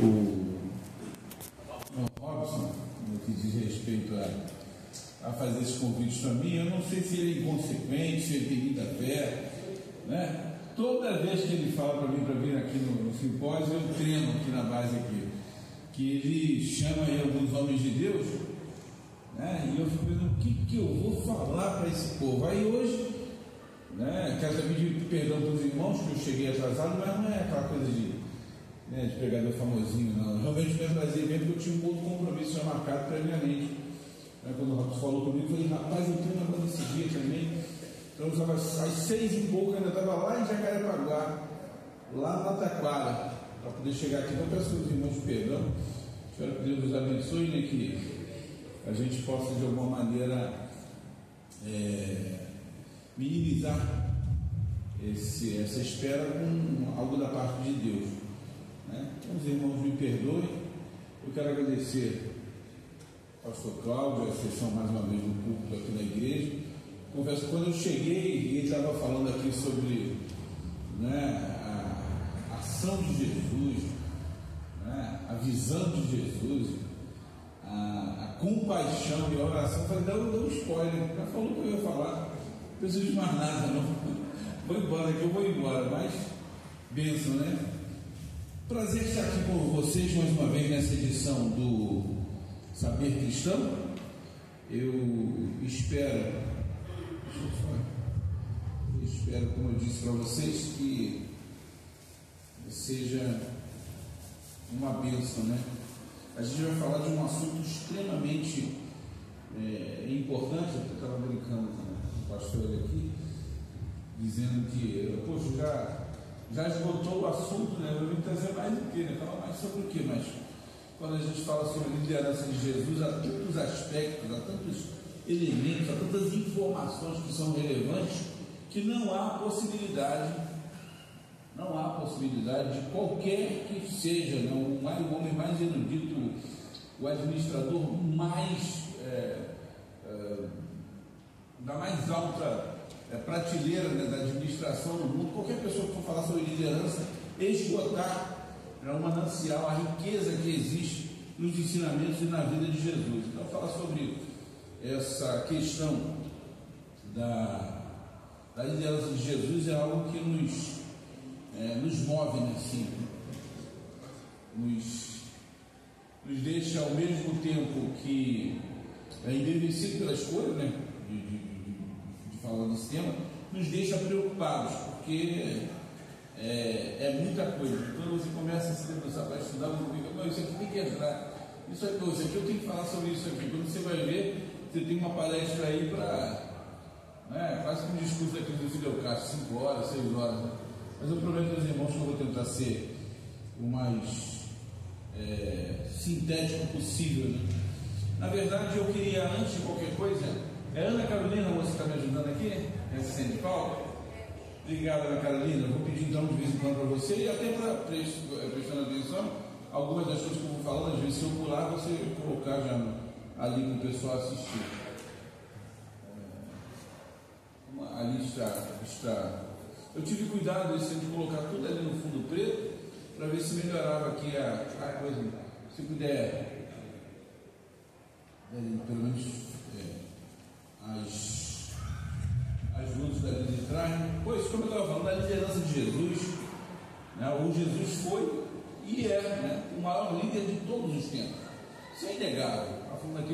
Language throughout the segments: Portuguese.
o Robson, no que diz respeito a fazer esses convites para mim, eu não sei se ele é inconsequente, se ele tem muita fé, né? Toda vez que ele fala para mim para vir aqui no simpósio, eu tremo aqui na base aqui, que ele chama aí alguns homens de Deus, né? E eu fico pensando, o que eu vou falar para esse povo? Aí hoje, né, quero pedir perdão para os irmãos que eu cheguei atrasado, mas não é aquela coisa de pregador famosinho, não. Realmente me prazer mesmo, porque eu tinha um outro compromisso já marcado previamente. Quando o Robson falou comigo, eu falei, rapaz, eu tenho uma coisa nesse dia também. Então eu estava às 6h pouco, eu ainda estava lá em Jacarepaguá, lá na Taquara, para poder chegar aqui. Então eu peço aos irmãos perdão. Espero que Deus nos abençoe, né, que a gente possa de alguma maneira minimizar essa espera com algo da parte de Deus, né? Então os irmãos me perdoem. Eu quero agradecer ao pastor Cláudio, a sessão mais uma vez no púlpito aqui na igreja. Confesso que quando eu cheguei e ele estava falando aqui sobre, né, a ação de Jesus, né, a visão de Jesus, a compaixão e a oração, eu falei, dá um spoiler, já falou que eu ia falar, não preciso de mais nada não, vou embora aqui, eu vou embora, mas bênção, né? Prazer estar aqui com vocês mais uma vez nessa edição do Saber Cristão. Eu espero, como eu disse para vocês, que seja uma bênção, né? A gente vai falar de um assunto extremamente importante. Eu estava brincando com o pastor aqui, dizendo que, poxa, já esgotou o assunto, né? Eu vim trazer mais do que, né? Falar mais sobre o que, mas quando a gente fala sobre a liderança de Jesus, há tantos aspectos, há tantos elementos, há tantas informações que são relevantes, que não há possibilidade de qualquer que seja, não, o homem mais erudito, o administrador mais da mais alta prateleira, né, da administração no mundo, qualquer pessoa que for falar sobre liderança, esgotar um manancial, a riqueza que existe nos ensinamentos e na vida de Jesus. Então, falar sobre essa questão da liderança de Jesus é algo que nos move, né, assim, nos deixa ao mesmo tempo que é embevecido pela escolha, né, de falar desse tema, nos deixa preocupados, porque é muita coisa. Quando você começa a se debruçar para estudar, você fica, não, isso aqui tem que entrar, isso aqui eu tenho que falar sobre isso aqui. Quando você vai ver, você tem uma palestra aí para, né, quase que um discurso aqui do Fidel Castro, 5 horas, 6 horas, né? Mas eu prometo aos irmãos que eu vou tentar ser o mais sintético possível, né? Na verdade, eu queria, antes de qualquer coisa, Ana Carolina, você está me ajudando aqui? Assistente de Paulo? Obrigado, Ana Carolina. Eu vou pedir então de vez em quando para você, e até para prestando atenção, algumas das coisas que eu vou falando, às vezes se eu pular, você colocar já ali para o pessoal assistir. Ali está. Eu tive cuidado de colocar tudo ali no fundo preto, para ver se melhorava aqui a coisa. Se puder, pelo menos as luzes dali de trás. Pois, como eu estava falando, da liderança de Jesus, né? O Jesus foi e é, né, o maior líder de todos os tempos. Isso é inegável. Está falando aqui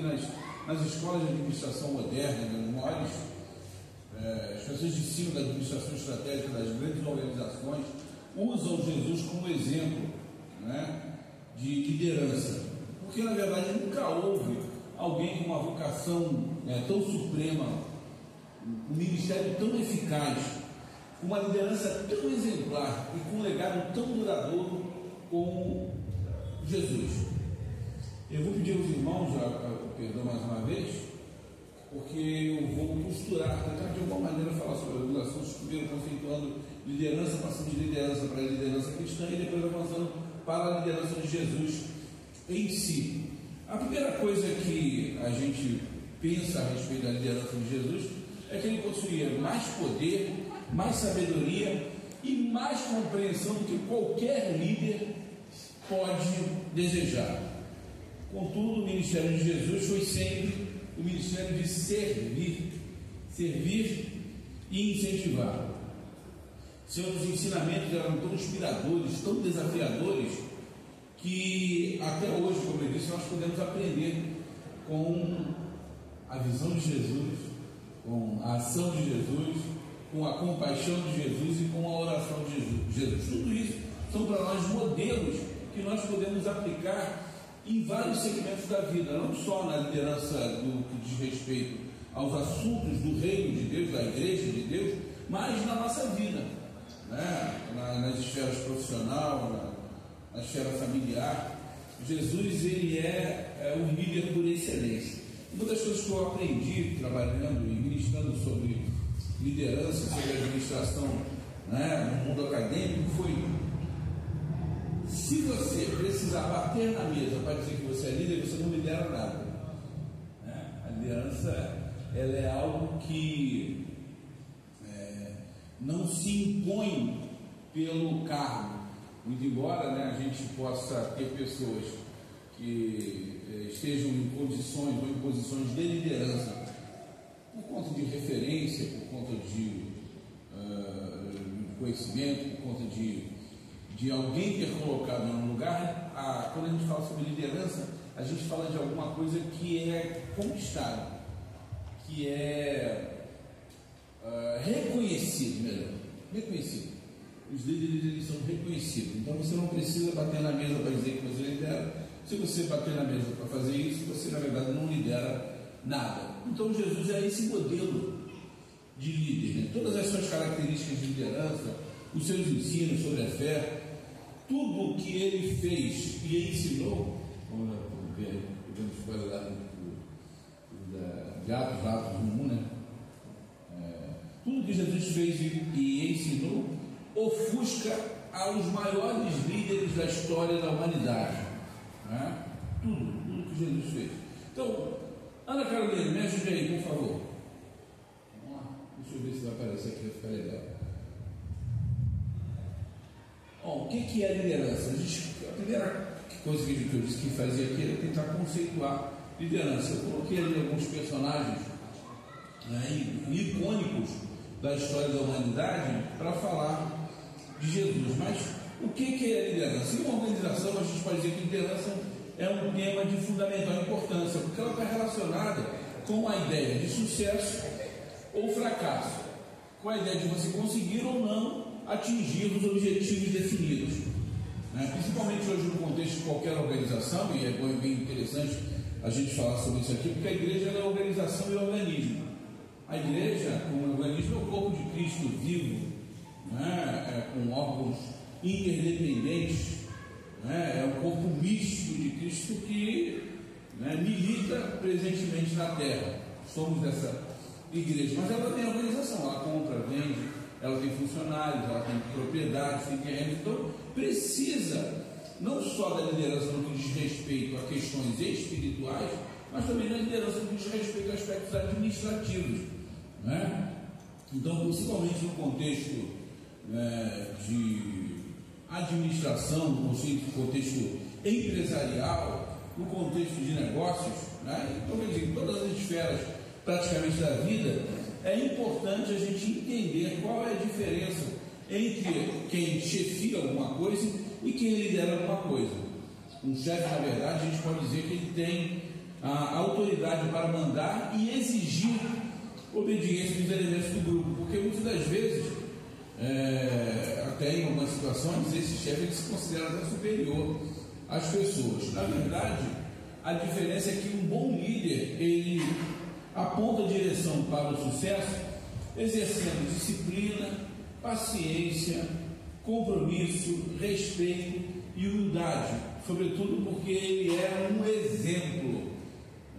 nas escolas de administração moderna, né, os maiores, as pessoas de ensino da administração estratégica das grandes organizações usam Jesus como exemplo, né, de liderança, porque na verdade nunca houve alguém com uma vocação tão suprema, um ministério tão eficaz, com uma liderança tão exemplar e com um legado tão duradouro como Jesus. Eu vou pedir aos irmãos perdão mais uma vez, porque eu vou costurar, tentar de alguma maneira falar sobre alguns assuntos, primeiro conceituando liderança, passando de liderança para a liderança cristã e depois avançando para a liderança de Jesus em si. A primeira coisa que a gente pensa a respeito da liderança de Jesus é que ele possuía mais poder, mais sabedoria e mais compreensão do que qualquer líder pode desejar. Contudo, o ministério de Jesus foi sempre o ministério de servir e incentivar. Seus ensinamentos eram tão inspiradores, tão desafiadores, que até hoje, como eu disse, nós podemos aprender com a visão de Jesus, com a ação de Jesus, com a compaixão de Jesus e com a oração de Jesus. Tudo isso são para nós modelos que nós podemos aplicar em vários segmentos da vida, não só na liderança do que diz respeito aos assuntos do reino de Deus, da igreja de Deus, mas na nossa vida, né? Nas esferas profissional, na esfera familiar. Jesus, ele é um líder por excelência. Uma das coisas que eu aprendi trabalhando e ministrando sobre liderança, sobre administração, né, no mundo acadêmico, foi: se você precisar bater na mesa para dizer que você é líder, você não lidera nada, né? A liderança, ela é algo que não se impõe pelo cargo. Muito embora, né, a gente possa ter pessoas que estejam em condições ou em posições de liderança por conta de referência, por conta de conhecimento, por conta de alguém ter colocado no lugar. Quando a gente fala sobre liderança, a gente fala de alguma coisa que é conquistada, que é reconhecido, melhor, reconhecido. Os líderes, eles são reconhecidos. Então você não precisa bater na mesa para dizer que você lidera. Se você bater na mesa para fazer isso, você na verdade não lidera nada. Então Jesus é esse modelo de líder, né? Todas as suas características de liderança, os seus ensinos sobre a fé, tudo o que ele fez e ensinou, vamos ver, podemos spoiler lá de Atos 1, né? Tudo que Jesus fez e ensinou ofusca aos maiores líderes da história da humanidade, né? Tudo que Jesus fez. Então, Ana Carolina, me ajude aí, por favor. Vamos lá, deixa eu ver se vai aparecer aqui, vai ficar legal. Bom, o que é liderança? A primeira coisa que eu disse que fazia aqui era tentar conceituar liderança. Eu coloquei ali alguns personagens, né, icônicos da história da humanidade para falar de Jesus. Mas o que é liderança? Em uma organização, a gente pode dizer que liderança é um tema de fundamental importância, porque ela está relacionada com a ideia de sucesso ou fracasso, com a ideia de você conseguir ou não atingir os objetivos definidos, né? Principalmente hoje no contexto de qualquer organização, e é bem interessante a gente falar sobre isso aqui, porque a igreja é organização e organismo. A igreja, como organismo, é o corpo de Cristo vivo, né? Com órgãos interdependentes, né? É um corpo místico de Cristo que, né, milita presentemente na terra. Somos dessa igreja, mas ela tem organização, ela compra, vende, ela tem funcionários, ela tem propriedades, tem terrenos. Então precisa não só da liderança no que diz respeito a questões espirituais, mas também da liderança no que diz respeito a aspectos administrativos, né? Então, principalmente no contexto, né, de administração, no contexto empresarial, no contexto de negócios, né? Então, quer dizer, em todas as esferas praticamente da vida, é importante a gente entender qual é a diferença entre quem chefia alguma coisa e quem lidera alguma coisa. Um chefe, na verdade, a gente pode dizer que ele tem a autoridade para mandar e exigir obediência dos elementos do grupo, porque muitas das vezes, até em algumas situações, esse chefe ele se considera até superior às pessoas. Na verdade, a diferença é que um bom líder, ele aponta a direção para o sucesso, exercendo disciplina, paciência, compromisso, respeito e humildade, sobretudo porque ele é um exemplo,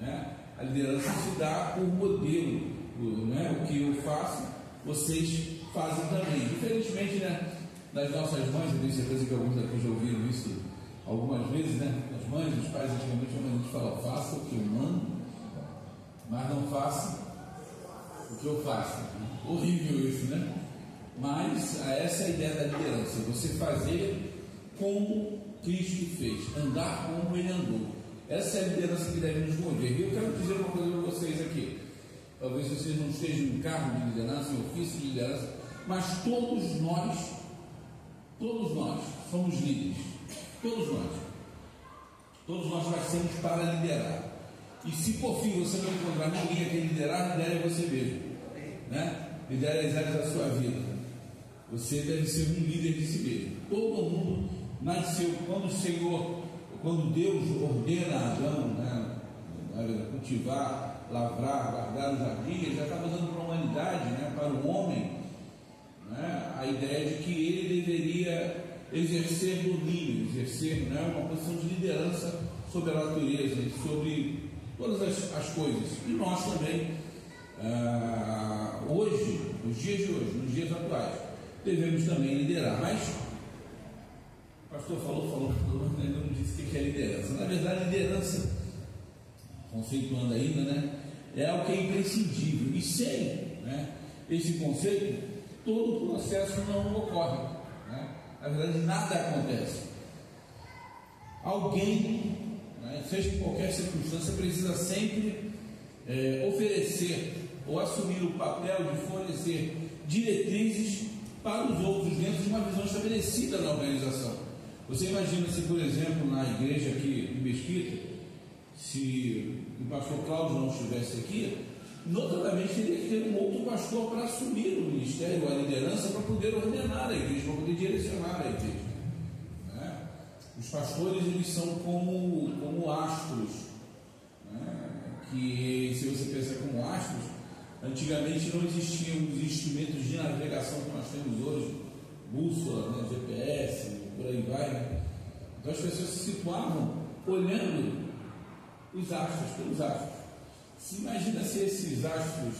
né? A liderança se dá por modelo, né? O que eu faço, vocês fazem também. Diferentemente, né, das nossas mães, eu tenho certeza que alguns aqui já ouviram isso algumas vezes, né? As mães, os pais, antigamente, a gente fala: faça o que eu mando, mas não faça o que eu faço. Horrível isso, né? Mas essa é a ideia da liderança: você fazer como Cristo fez, andar como ele andou. Essa é a liderança que deve nos mover. E eu quero dizer uma coisa para vocês aqui. Talvez vocês não estejam em cargo de liderança, em ofício de liderança, mas todos nós somos líderes. Todos nós nascemos para liderar. E se por fim você não encontrar ninguém a quem liderar, lidere você mesmo, né? Lidere as áreas da sua vida. Você deve ser um líder de si mesmo. Todo mundo nasceu quando Deus ordena a Adão, né, cultivar, lavrar, guardar o jardim, ele já estava dando para a humanidade, né, para o homem, né, a ideia de que ele deveria exercer domínio, né, uma posição de liderança sobre a natureza, sobre todas as coisas. E nós também, hoje, nos dias atuais, devemos também liderar. Mas o pastor falou, ainda não disse o que é liderança. Na verdade, liderança, conceituando ainda, né, é algo que é imprescindível. E sem, né, esse conceito, todo o processo não ocorre, né? Na verdade, nada acontece. Alguém, né, seja em qualquer circunstância, precisa sempre oferecer ou assumir o papel de fornecer diretrizes para os outros dentro de uma visão estabelecida na organização. Você imagina se, por exemplo, na igreja aqui em Mesquita, se o pastor Cláudio não estivesse aqui, notadamente teria que ter um outro pastor para assumir o ministério, a liderança, para poder ordenar a igreja, para poder direcionar a igreja, né? Os pastores, eles são como astros, né? Que, se você pensar como astros, antigamente não existiam os instrumentos de navegação que nós temos hoje, bússola, né, GPS, por aí vai, né? Então as pessoas se situavam olhando os astros, pelos astros. Se imagina se esses astros,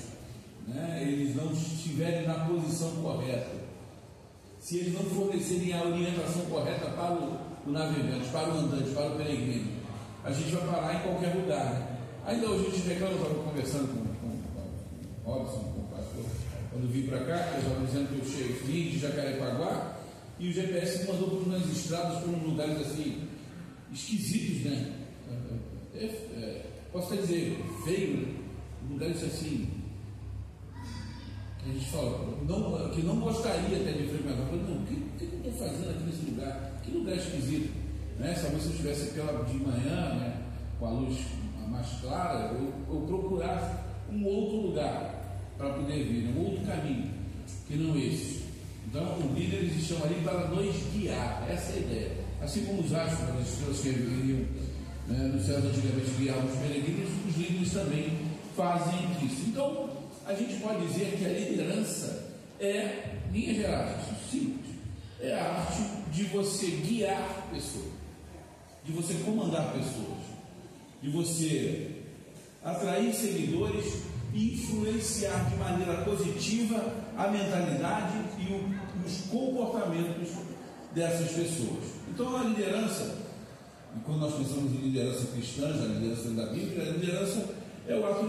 né, eles não estiverem na posição correta, se eles não fornecerem a orientação correta para o navegante, para o andante, para o peregrino, a gente vai parar em qualquer lugar, né? Ainda hoje a gente reclama, eu estava conversando com o Robson, com o pastor, quando vim para cá, eu estava dizendo que eu vim de Jacarepaguá e o GPS me mandou por umas estradas, por uns lugares assim, esquisitos, né? Posso até dizer, feio, lugares assim, que a gente fala, que não gostaria até de frequentar. O que eu estou fazendo aqui nesse lugar? Que lugar esquisito, né? Talvez se eu estivesse aquela de manhã, né, com a luz mais clara, eu procurasse um outro lugar para poder vir, um outro caminho, que não esse. Então, os líderes estão ali para nos guiar, essa é a ideia. Assim como os astros, as estrelas que viriam, né, nos céus antigamente guiavam os peregrinos, os líderes também fazem isso. Então, a gente pode dizer que a liderança é, linhas gerais, simples, é a arte de você guiar pessoas, de você comandar pessoas, de você atrair seguidores e influenciar de maneira positiva a mentalidade e os comportamentos dessas pessoas. Então a liderança, e quando nós pensamos em liderança cristã, a liderança da Bíblia, a liderança é o ato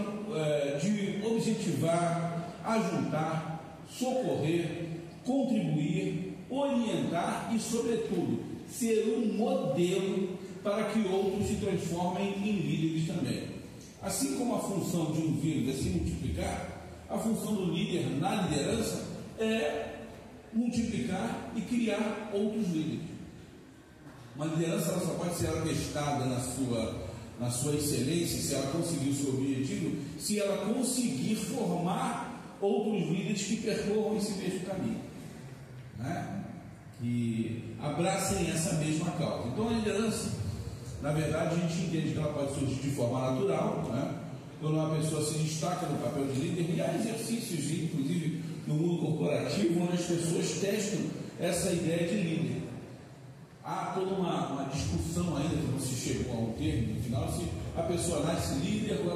de objetivar, ajudar, socorrer, contribuir, orientar e, sobretudo, ser um modelo para que outros se transformem em líderes também. Assim como a função de um vírus é se multiplicar, a função do líder na liderança é multiplicar e criar outros líderes. Uma liderança ela só pode ser atestada na sua excelência, se ela conseguir o seu objetivo, se ela conseguir formar outros líderes que percorram esse mesmo caminho, né? Que abracem essa mesma causa. Então a liderança, na verdade, a gente entende que ela pode surgir de forma natural, né? Quando uma pessoa se destaca no papel de líder, e há exercícios, inclusive no mundo corporativo, onde as pessoas testam essa ideia de líder. Há toda uma discussão ainda, que não se chegou a um termo, no final, se a pessoa nasce líder ou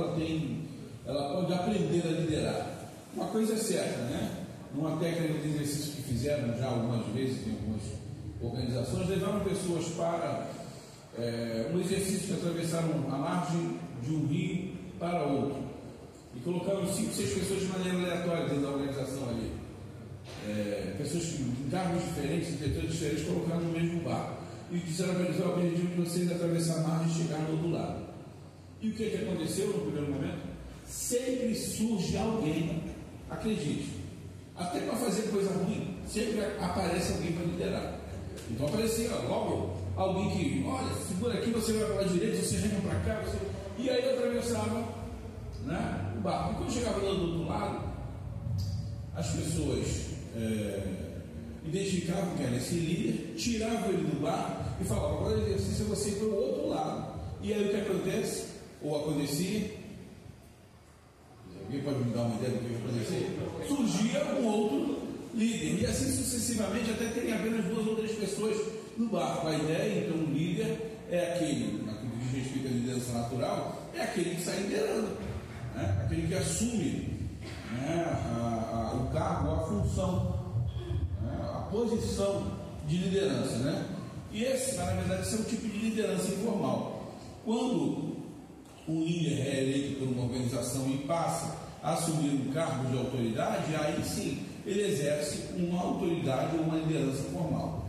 ela pode aprender a liderar. Uma coisa é certa, né? Numa técnica de exercício que fizeram já algumas vezes em algumas organizações, levaram pessoas para um exercício que atravessaram a margem de um rio para outro e colocaram 5, 6 pessoas de maneira aleatória dentro da organização ali, pessoas em cargos diferentes, em setores diferentes, colocaram no mesmo barco. e disseram para eles: o objetivo de vocês é atravessar a margem e chegar do outro lado. E o que aconteceu no primeiro momento? Sempre surge alguém, acredite, até para fazer coisa ruim, sempre aparece alguém para liderar. Então aparecia logo alguém que, olha, segura aqui, você vai para a direita, você vem para cá, e aí eu atravessava, né, o barco. E quando chegava do outro lado, as pessoas identificavam que era esse líder, tiravam ele do barco e falavam: agora o exercício é você ir para o outro lado. E aí o que acontece? Ou acontecia, alguém pode me dar uma ideia do que acontecia? Surgia um outro líder, e assim sucessivamente, até terem apenas 2 ou 3 pessoas no barco. A ideia, então, o líder é aquele, naquilo que diz respeito à liderança natural, é aquele que sai liderando, né? Aquele que assume, né, o cargo, a função, né, a posição de liderança, né? E esse, na verdade, esse é um tipo de liderança informal. Quando um líder é eleito por uma organização e passa a assumir um cargo de autoridade, aí sim ele exerce uma autoridade ou uma liderança formal.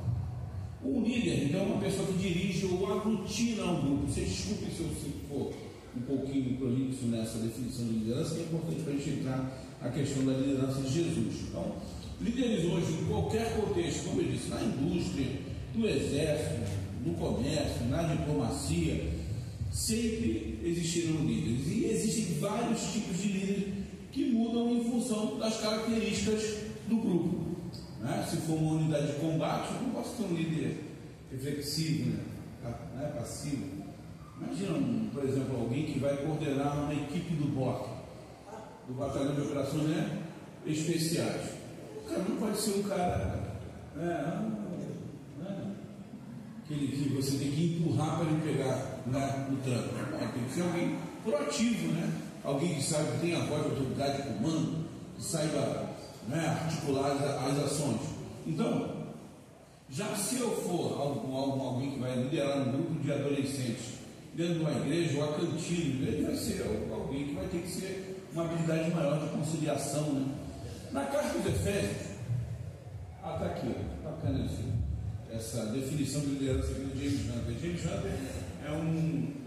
Um líder, então, é uma pessoa que dirige ou aglutina um grupo. Você desculpe se eu for um pouquinho prolixo nessa definição de liderança, que é importante para a gente entrar na questão da liderança de Jesus. Então, líderes hoje, em qualquer contexto, como eu disse, na indústria, no exército, no comércio, na diplomacia, sempre existiram líderes, e existem vários tipos de líderes que mudam em função das características do grupo, né? Se for uma unidade de combate, eu não posso ter um líder reflexivo, né? Passivo. Imagina, por exemplo, alguém que vai coordenar uma equipe do BOC, do Batalhão de Operações, né, Especiais. O cara não pode ser um cara, aquele que você tem que empurrar para ele pegar, né, no tranco. Tem que ser alguém proativo, né? Alguém que saiba, que tem a voz de autoridade de comando, que saiba, né, articular as ações. Então, já se eu for alguém que vai liderar um grupo de adolescentes dentro de uma igreja ou a cantina, ele vai ser alguém que vai ter que ser uma habilidade maior de conciliação, né? Na carta dos Efésios, está aqui, bacana isso. Essa definição de liderança aqui do James Hunter. James Hunter é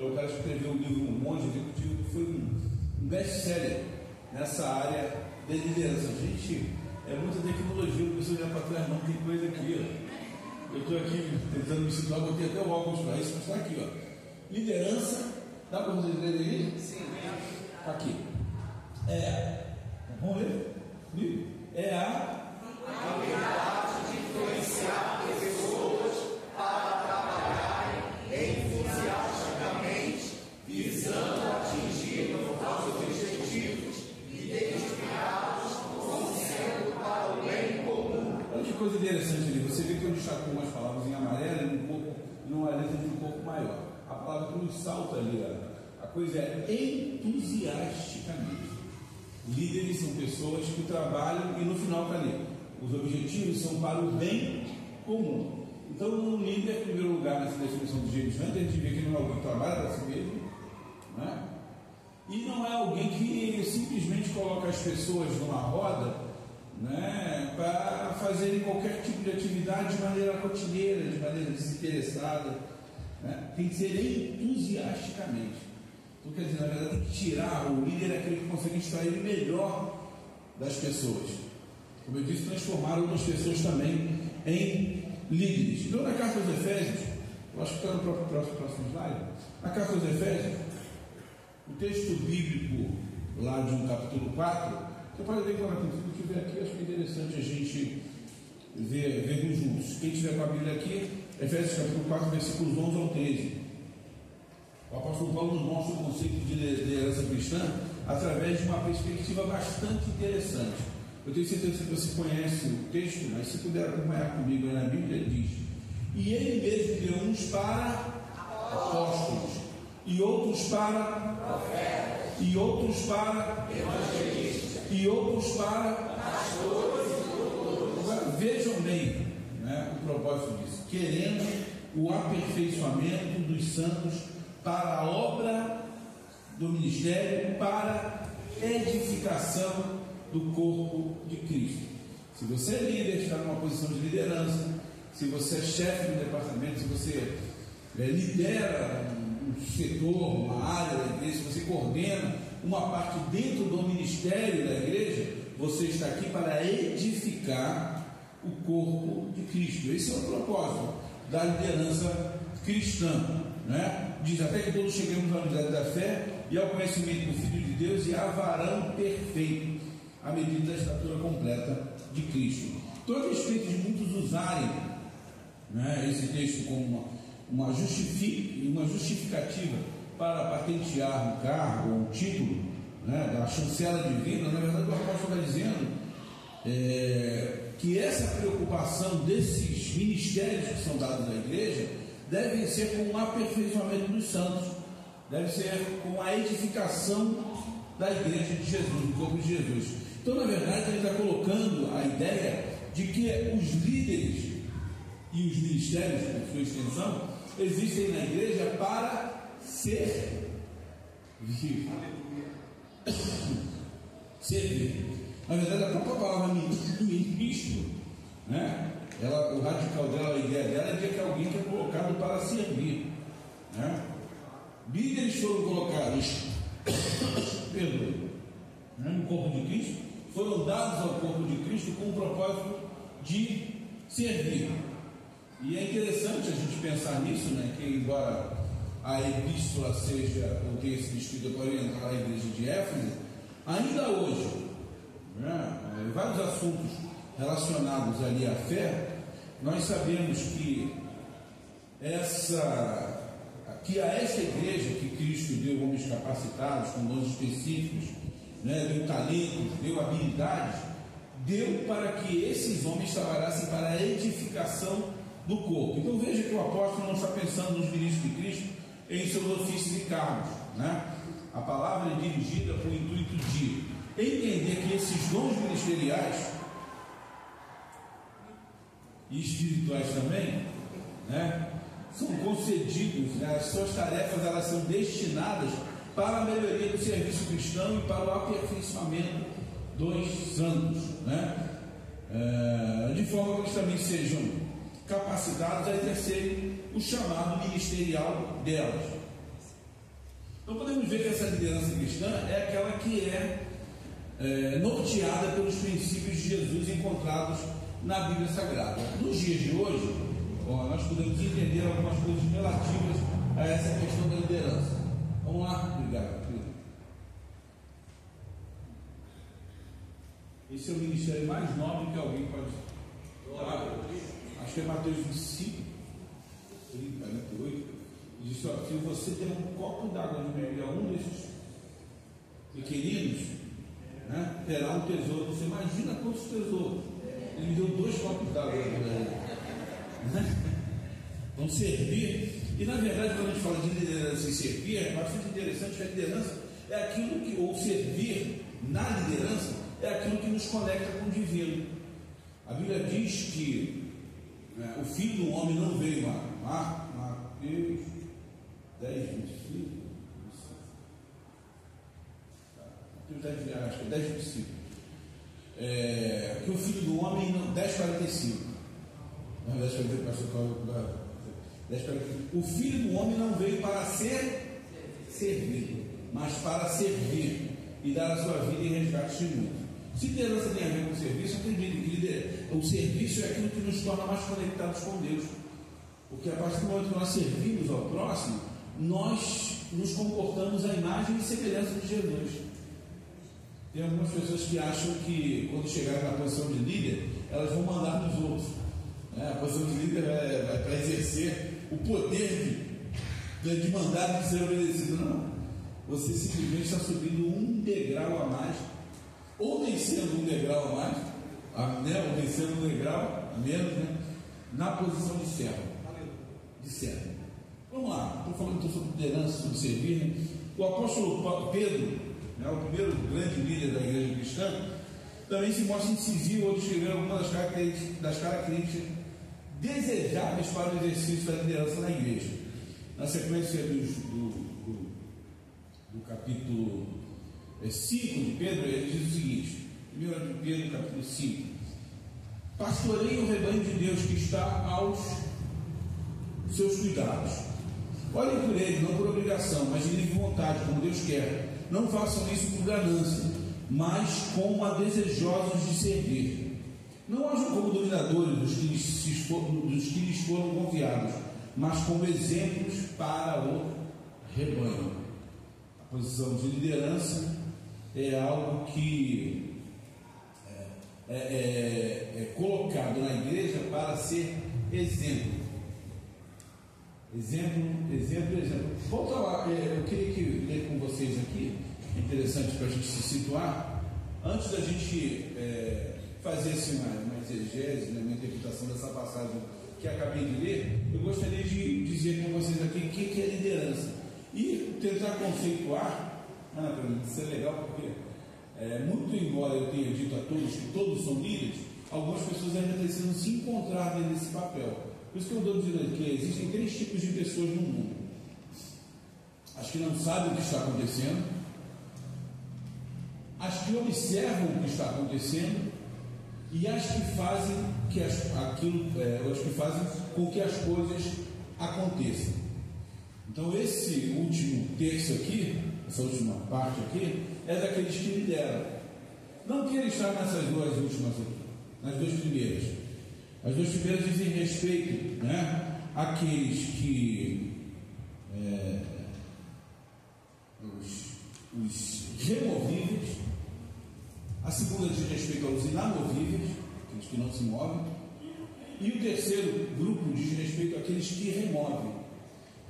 o cara que escreveu o livro Um Monge Executivo, que foi um best-seller nessa área de liderança. Gente, é muita tecnologia, o pessoal olhar para trás, não tem coisa aqui, ó. Eu estou aqui tentando me situar, botei até o óculos para isso, mas está aqui, ó. Liderança, dá para vocês lerem aí? Sim. Está aqui. Vamos ler? É a habilidade de influenciar pessoas para trabalharem entusiasticamente, visando atingir os objetivos identificados como sendo para o bem comum. Olha que coisa interessante ali. Você vê que eu destaco umas palavras em amarelo e numa letra um pouco maior. A palavra que nos salta ali, a coisa é entusiasticamente. Líderes são pessoas que trabalham e no final está ali. Os objetivos são para o bem comum. Então, um líder, em primeiro lugar, nessa definição de James Hunter, a gente vê que não é alguém que trabalha para si mesmo, né? E não é alguém que simplesmente coloca as pessoas numa roda, né, para fazerem qualquer tipo de atividade de maneira rotineira, de maneira desinteressada, né? Tem que ser entusiasticamente. Então, quer dizer, na verdade, tem que tirar. O líder é aquele que consegue extrair o melhor das pessoas. Como eu disse, transformar outras pessoas também em líderes. Então, na carta aos Efésios, eu acho que está no próximo slide. Na carta aos Efésios, o texto bíblico lá de um capítulo 4, você pode ver que quando eu estiver aqui, acho que é interessante a gente ver juntos. Quem tiver com a Bíblia aqui, Efésios capítulo 4, versículos 11 ao 13. O apóstolo Paulo nos mostra o conceito de liderança cristã através de uma perspectiva bastante interessante. Eu tenho certeza que você conhece o texto, mas se puder acompanhar comigo aí na Bíblia, ele diz: e ele mesmo deu uns para apóstolos, e outros para profetas, e outros para evangelistas, e outros para pastores. Agora, vejam bem, né, o propósito disso: querendo o aperfeiçoamento dos santos para a obra do ministério, para edificação do corpo de Cristo. Se você é líder, está numa posição de liderança, se você é chefe do departamento, se você lidera um setor, uma área da igreja, se você coordena uma parte dentro do ministério da igreja, você está aqui para edificar o corpo de Cristo. Esse é o propósito da liderança cristã, né? Diz: até que todos cheguemos à unidade da fé e ao conhecimento do Filho de Deus e a varão perfeito, à medida da estatura completa de Cristo. Então, a respeito de muitos usarem, né, esse texto como uma justificativa para patentear um cargo ou um título, né, da chancela divina, na verdade o apóstolo está dizendo que essa preocupação desses ministérios que são dados à igreja devem ser com o aperfeiçoamento dos santos, deve ser com a edificação da igreja de Jesus, do corpo de Jesus. Então, na verdade, ele está colocando a ideia de que os líderes e os ministérios, por sua extensão, existem na igreja para servir. Na verdade, a própria palavra ministro, né? O radical dela, a ideia dela é de que alguém que é colocado para servir, né? Líderes foram colocados no corpo de Cristo, foram dados ao corpo de Cristo com o propósito de servir. E é interessante a gente pensar nisso, né? Que embora a epístola seja ou tenha sido escrita para orientar a igreja de Éfeso, ainda hoje, né, vários assuntos relacionados ali à fé, nós sabemos que a essa igreja que Cristo deu homens capacitados, com dons específicos, né, deu talentos, deu habilidades, deu para que esses homens trabalhassem para a edificação do corpo. Então veja que o apóstolo não está pensando nos ministros de Cristo em seus ofícios e cargos, né? A palavra é dirigida com o intuito de entender que esses dons ministeriais e espirituais também, né, são concedidos, né, as suas tarefas elas são destinadas para a melhoria do serviço cristão e para o aperfeiçoamento dos santos, né? De forma que eles também sejam capacitados a exercerem o chamado ministerial delas. Então podemos ver que essa liderança cristã é aquela que é norteada pelos princípios de Jesus encontrados na Bíblia Sagrada. Nos dias de hoje, nós podemos entender algumas coisas relativas a essa questão da liderança. Vamos lá? Obrigado, querido. Esse é o ministério mais nobre que alguém pode falar. Acho que é Mateus 25, 48. Diz: ó, se você der um copo d'água de beber a um desses pequeninos, né, terá um tesouro. Você imagina quantos tesouros? Ele me deu 2 copos d'água. Vão servir. E na verdade, quando a gente fala de liderança e servir, é bastante interessante que a liderança é aquilo que, ou servir na liderança, é aquilo que nos conecta com o divino. A Bíblia diz que o Filho do Homem não veio, Mateus 10, 25. Acho que é 10, 25. Que o Filho do Homem, 10, 45. Não, 10, 45, pastor Paulo. 10, 45. O Filho do Homem não veio para ser servido, mas para servir e dar a sua vida em resgate de muitos. Se liderança tem a ver com serviço, acredite que o serviço é aquilo que nos torna mais conectados com Deus. Porque a partir do momento que nós servimos ao próximo, nós nos comportamos à imagem e semelhança de Jesus. Tem algumas pessoas que acham que quando chegarem na posição de líder, elas vão mandar nos outros. A posição de líder é para exercer o poder de mandar e de ser obedecido. Não. Você simplesmente está subindo um degrau a mais, ou descendo um degrau a mais, ou descendo um degrau a menos, né, na posição de servo. Vamos lá, estou falando sobre liderança, sobre servir, né? O apóstolo Pedro, né, o primeiro grande líder da igreja cristã, também se mostra incisivo ao descrever algumas das características desejáveis para o exercício da liderança na igreja. Na sequência do capítulo 5 de Pedro, ele diz o seguinte: 1 de Pedro, capítulo 5: pastoreiem o rebanho de Deus que está aos seus cuidados. Olhem por ele, não por obrigação, mas de livre vontade, como Deus quer. Não façam isso por ganância, mas como a desejosos de servir. Não ajam como dominadores dos que lhes foram confiados, mas como exemplos para o rebanho. A posição de liderança é algo que é colocado na igreja para ser exemplo. Exemplo. Volta lá, eu queria ler com vocês aqui, é interessante para a gente se situar, antes da gente fazer assim, uma exegese, uma interpretação dessa passagem que acabei de ler. Eu gostaria de dizer com vocês aqui o que é liderança e tentar conceituar, para mim isso é legal, porque muito embora eu tenha dito a todos que todos são líderes, algumas pessoas ainda precisam se encontrar nesse papel. Por isso que eu estou dizendo que existem 3 tipos de pessoas no mundo: as que não sabem o que está acontecendo, as que observam o que está acontecendo e as que fazem com que as coisas aconteçam. Então esse último terço aqui, essa última parte aqui, é daqueles que lideram. Não quero estar nessas 2 últimas aqui, nas 2 primeiras. As 2 primeiras dizem respeito, àqueles que os removíveis. A segunda diz respeito aos inamovíveis, aqueles que não se movem. E o terceiro grupo diz respeito àqueles que removem.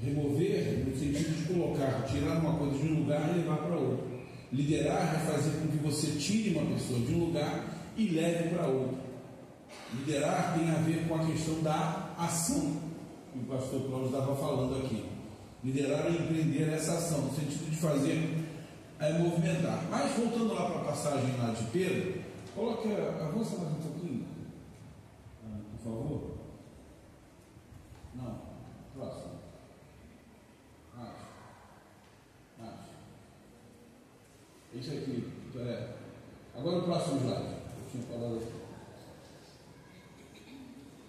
Remover no sentido de colocar, tirar uma coisa de um lugar e levar para outro. Liderar é fazer com que você tire uma pessoa de um lugar e leve para outro. Liderar tem a ver com a questão da ação, que o pastor Cláudio estava falando aqui. Liderar é empreender essa ação, no sentido de fazer, movimentar. Mas voltando lá para a passagem lá de Pedro, avança mais um pouquinho, por favor. Não, próximo. Isso aqui, agora o próximo slide. Eu tinha falado aqui.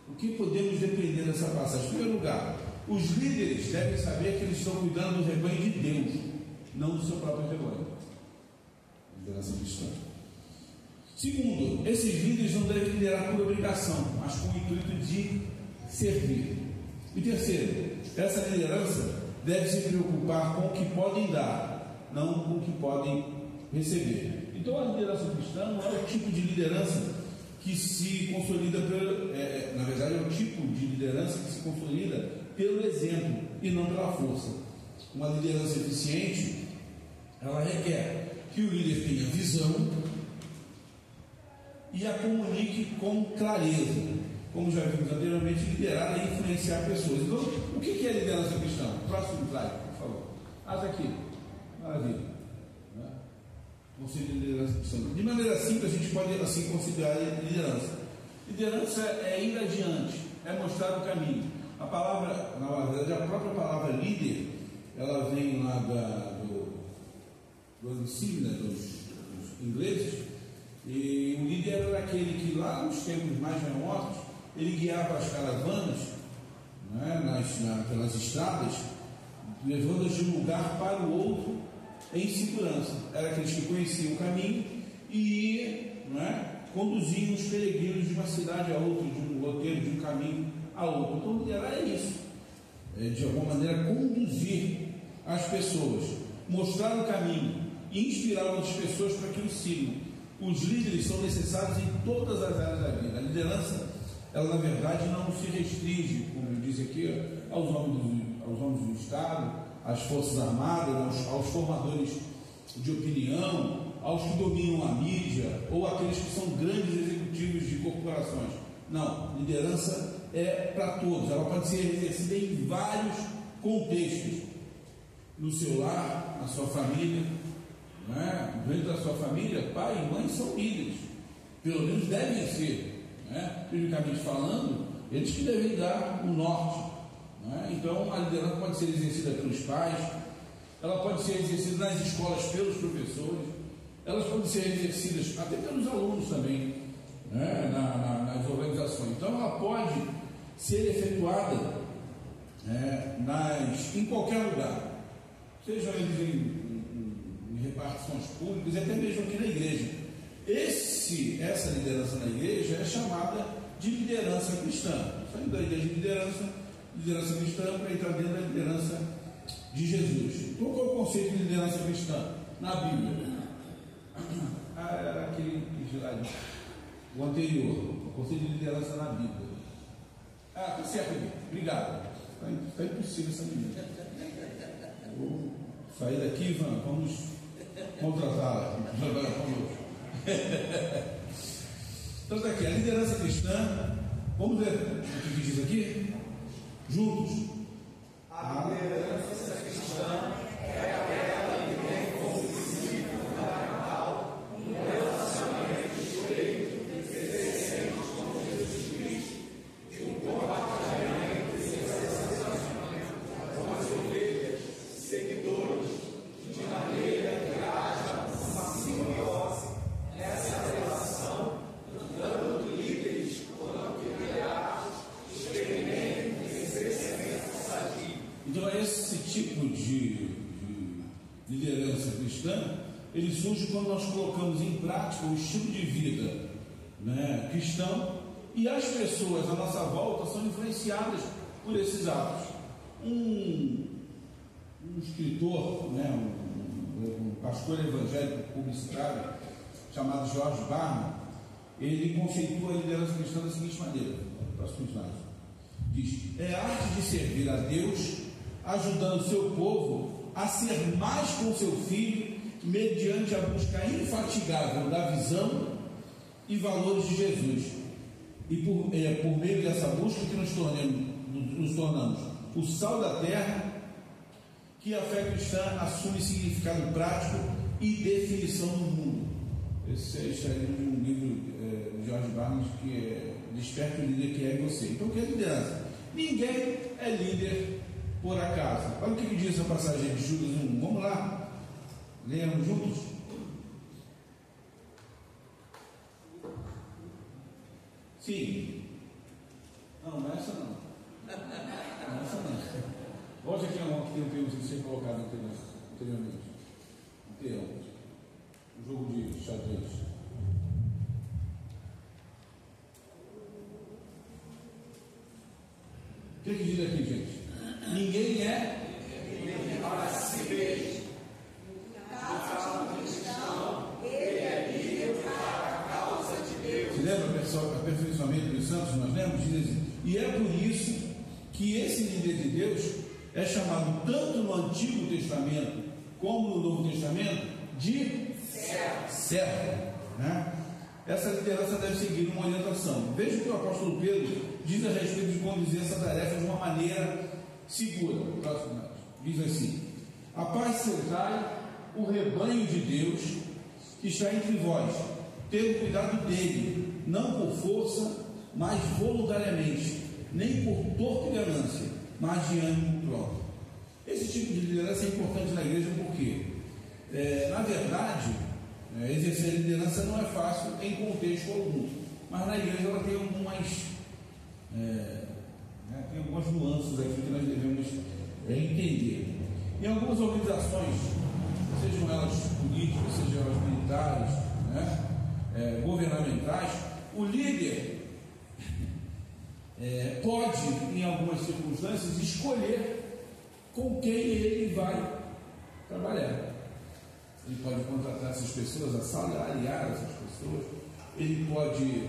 O que podemos depender dessa passagem? Em primeiro lugar, os líderes devem saber que eles estão cuidando do rebanho de Deus, não do seu próprio rebanho. Liderança cristã. Segundo, esses líderes não devem liderar por obrigação, mas com o intuito de servir. E terceiro, essa liderança deve se preocupar com o que podem dar, não com o que podem receber. Então a liderança cristã não é o tipo de liderança que se consolida na verdade é o tipo de liderança que se consolida pelo exemplo e não pela força. Uma liderança eficiente, ela requer que o líder tenha visão e a comunique com clareza. Como já vimos anteriormente, liderar é influenciar pessoas. Então, o que é liderança cristã? Próximo slide, por favor. Está aqui. Maravilha. Conceito de liderança cristã. De maneira simples, a gente pode assim considerar liderança. Liderança é ir adiante, é mostrar o caminho. A palavra, na verdade, a própria palavra líder, ela vem lá do ensino, dos ingleses. E o líder era aquele que lá nos tempos mais remotos, ele guiava as caravanas, pelas estradas, levando-as de um lugar para o outro em segurança. Era aqueles que conheciam o caminho e conduziam os peregrinos de uma cidade a outra, de um roteiro, de um caminho a outro. Então liderar é isso, de alguma maneira conduzir as pessoas, mostrar o caminho e inspirar outras pessoas para que o sigam. Os líderes são necessários em todas as áreas da vida. A liderança, ela na verdade não se restringe, como eu disse aqui, aos homens do Estado, às Forças Armadas, aos formadores de opinião, aos que dominam a mídia ou aqueles que são grandes executivos de corporações. Não, liderança é para todos. Ela pode ser exercida em vários contextos. No seu lar, na sua família, dentro da sua família, pai e mãe são líderes, pelo menos devem ser, biblicamente falando, eles que devem dar o norte. Então a liderança pode ser exercida pelos pais, ela pode ser exercida nas escolas pelos professores, elas podem ser exercidas até pelos alunos também. né, nas organizações. Então ela pode ser efetuada em qualquer lugar, sejam eles em repartições públicas, e até mesmo aqui na igreja. Essa liderança na igreja é chamada de liderança cristã. Saindo da igreja de liderança cristã, para entrar dentro da liderança de Jesus. Qual é o conceito de liderança cristã na Bíblia? Era aquele o anterior, o conceito de liderança na Bíblia. Tá certo aqui, obrigado. Está impossível essa menina. Vou sair daqui, vamos contratá-la. Então está aqui, a liderança cristã. Vamos ver o que diz aqui? Juntos. A liderança cristã é aquela que tem como princípio fundamental um relacionamento estreito e crescente com Jesus Cristo, de um compartilhamento e sensacionamento com as ovelhas, seguidores, de maneira que haja uma simbiose nessa relação, tanto líderes quanto liderados experimentem esse crescimento sadio. Então, esse tipo de liderança cristã, ele surge quando nós colocamos em prática o estilo de vida, né, cristão, e as pessoas à nossa volta são influenciadas por esses atos. Um escritor, né, um pastor evangélico publicitário chamado George Barna, ele conceitua a liderança cristã da seguinte maneira: próximo slide. Diz: é a arte de servir a Deus, ajudando seu povo a ser mais com seu filho, mediante a busca infatigável da visão e valores de Jesus. E por meio dessa busca que nos tornamos o sal da terra, que a fé cristã assume significado prático e definição do mundo. Esse é extraído de um livro de George Barnes, que é Desperte o Líder que é você. Então, o que é liderança? Ninguém é líder por acaso. Olha o que diz essa passagem de Judas 1. Vamos lá, leamos juntos. Sim. Não, essa não. Essa não. Volte aqui uma que tem um termo que você colocado anteriormente. Um termo. Um jogo de xadrez. O que diz aqui, gente? Ninguém é para si mesmo. Ele é líder para a causa de Deus. Você lembra o aperfeiçoamento dos santos? Nós lemos? Diz assim, e é por isso que esse líder de Deus é chamado tanto no Antigo Testamento como no Novo Testamento de servo, né? Essa liderança deve seguir uma orientação. Veja o que o apóstolo Pedro diz a respeito de conduzir essa tarefa de uma maneira segura. Próximo, diz assim: apacentai o rebanho de Deus que está entre vós, tendo cuidado dele, não por força, mas voluntariamente, nem por torpe ganância, mas de ânimo próprio. Esse tipo de liderança é importante na igreja porque, na verdade, exercer a liderança não é fácil em contexto algum, mas na igreja ela tem algumas nuances aqui que nós devemos entender. Em algumas organizações, sejam elas políticas, sejam elas militares, governamentais, o líder pode, em algumas circunstâncias, escolher com quem ele vai trabalhar. Ele pode contratar essas pessoas, assalariar essas pessoas, ele pode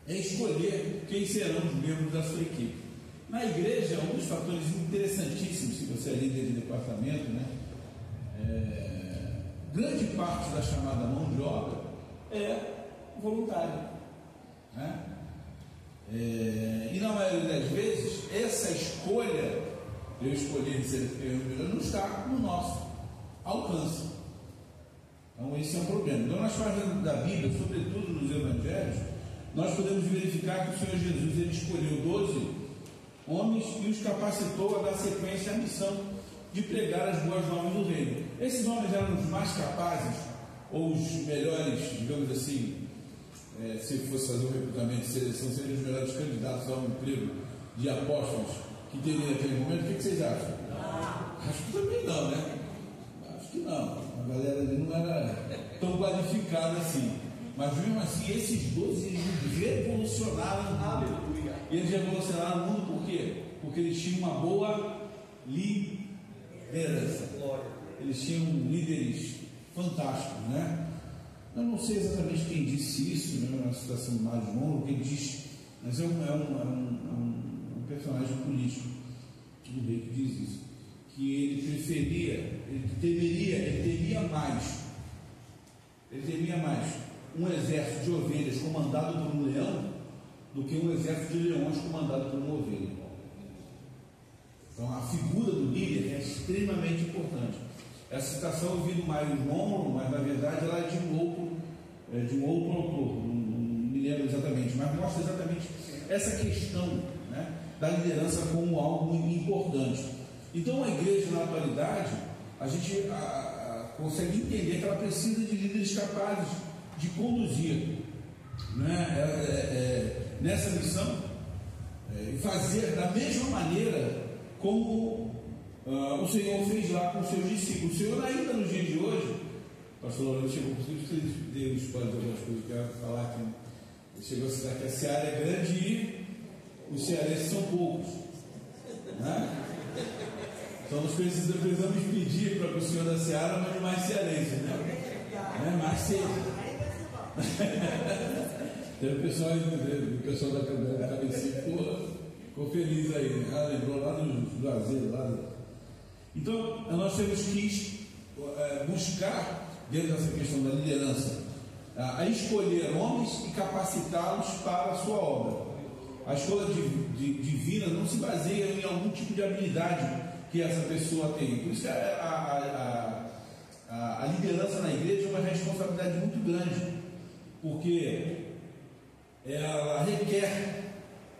escolher quem serão os membros da sua equipe. Na igreja, um dos fatores interessantíssimos, se você é líder de departamento, grande parte da chamada mão de obra é voluntária, e na maioria das vezes essa escolha, eu escolher ser melhor, não está no nosso alcance. Então esse é um problema. Então nas páginas da Bíblia, sobretudo nos Evangelhos, nós podemos verificar que o Senhor Jesus ele escolheu 12 homens e os capacitou a dar sequência à missão de pregar as boas novas do reino. Esses homens eram os mais capazes ou os melhores, digamos assim, se fosse fazer um recrutamento de seleção, seriam os melhores candidatos a um emprego de apóstolos que teria naquele momento? O que vocês acham? Acho que também não, né? Acho que não. A galera ali não era tão qualificada assim. Mas mesmo assim, esses 12 eles revolucionaram o mundo. E eles revolucionaram o mundo por quê? Porque eles tinham uma boa liderança. Eles tinham líderes fantásticos, né? Eu não sei exatamente quem disse isso, né? É uma citação do Mário Monro, quem diz, mas é um personagem político do rei que diz isso, que ele preferia, ele temia mais um exército de ovelhas comandado por um leão do que um exército de leões comandado por uma ovelha. Então a figura do líder é extremamente importante. Essa citação eu vi do Mário Monro, mas na verdade ela é de um outro autor, não me lembro exatamente, mas mostra exatamente essa questão, né, da liderança como algo importante. Então a igreja na atualidade, a gente consegue entender que ela precisa de líderes capazes de conduzir, né, nessa missão, e fazer da mesma maneira como o Senhor fez lá com os seus discípulos. O Senhor ainda nos dias de hoje, o pastor Lourenço chegou por isso, ele deu spoiler de algumas coisas que eu quero falar aqui. Ele chegou a citar que a seara é grande e os cearenses são poucos, né? Então nós precisamos pedir para o Senhor da seara mande mais cearenses, né? Mais cedo. Tem o pessoal da cabecinha ficou feliz aí, né? Lembrou lá do Juazeiro, lá. Então nós temos que buscar, dentro dessa questão da liderança, a escolher homens e capacitá-los para a sua obra. A escolha divina não se baseia em algum tipo de habilidade que essa pessoa tem. Por isso que a liderança na igreja é uma responsabilidade muito grande, porque ela requer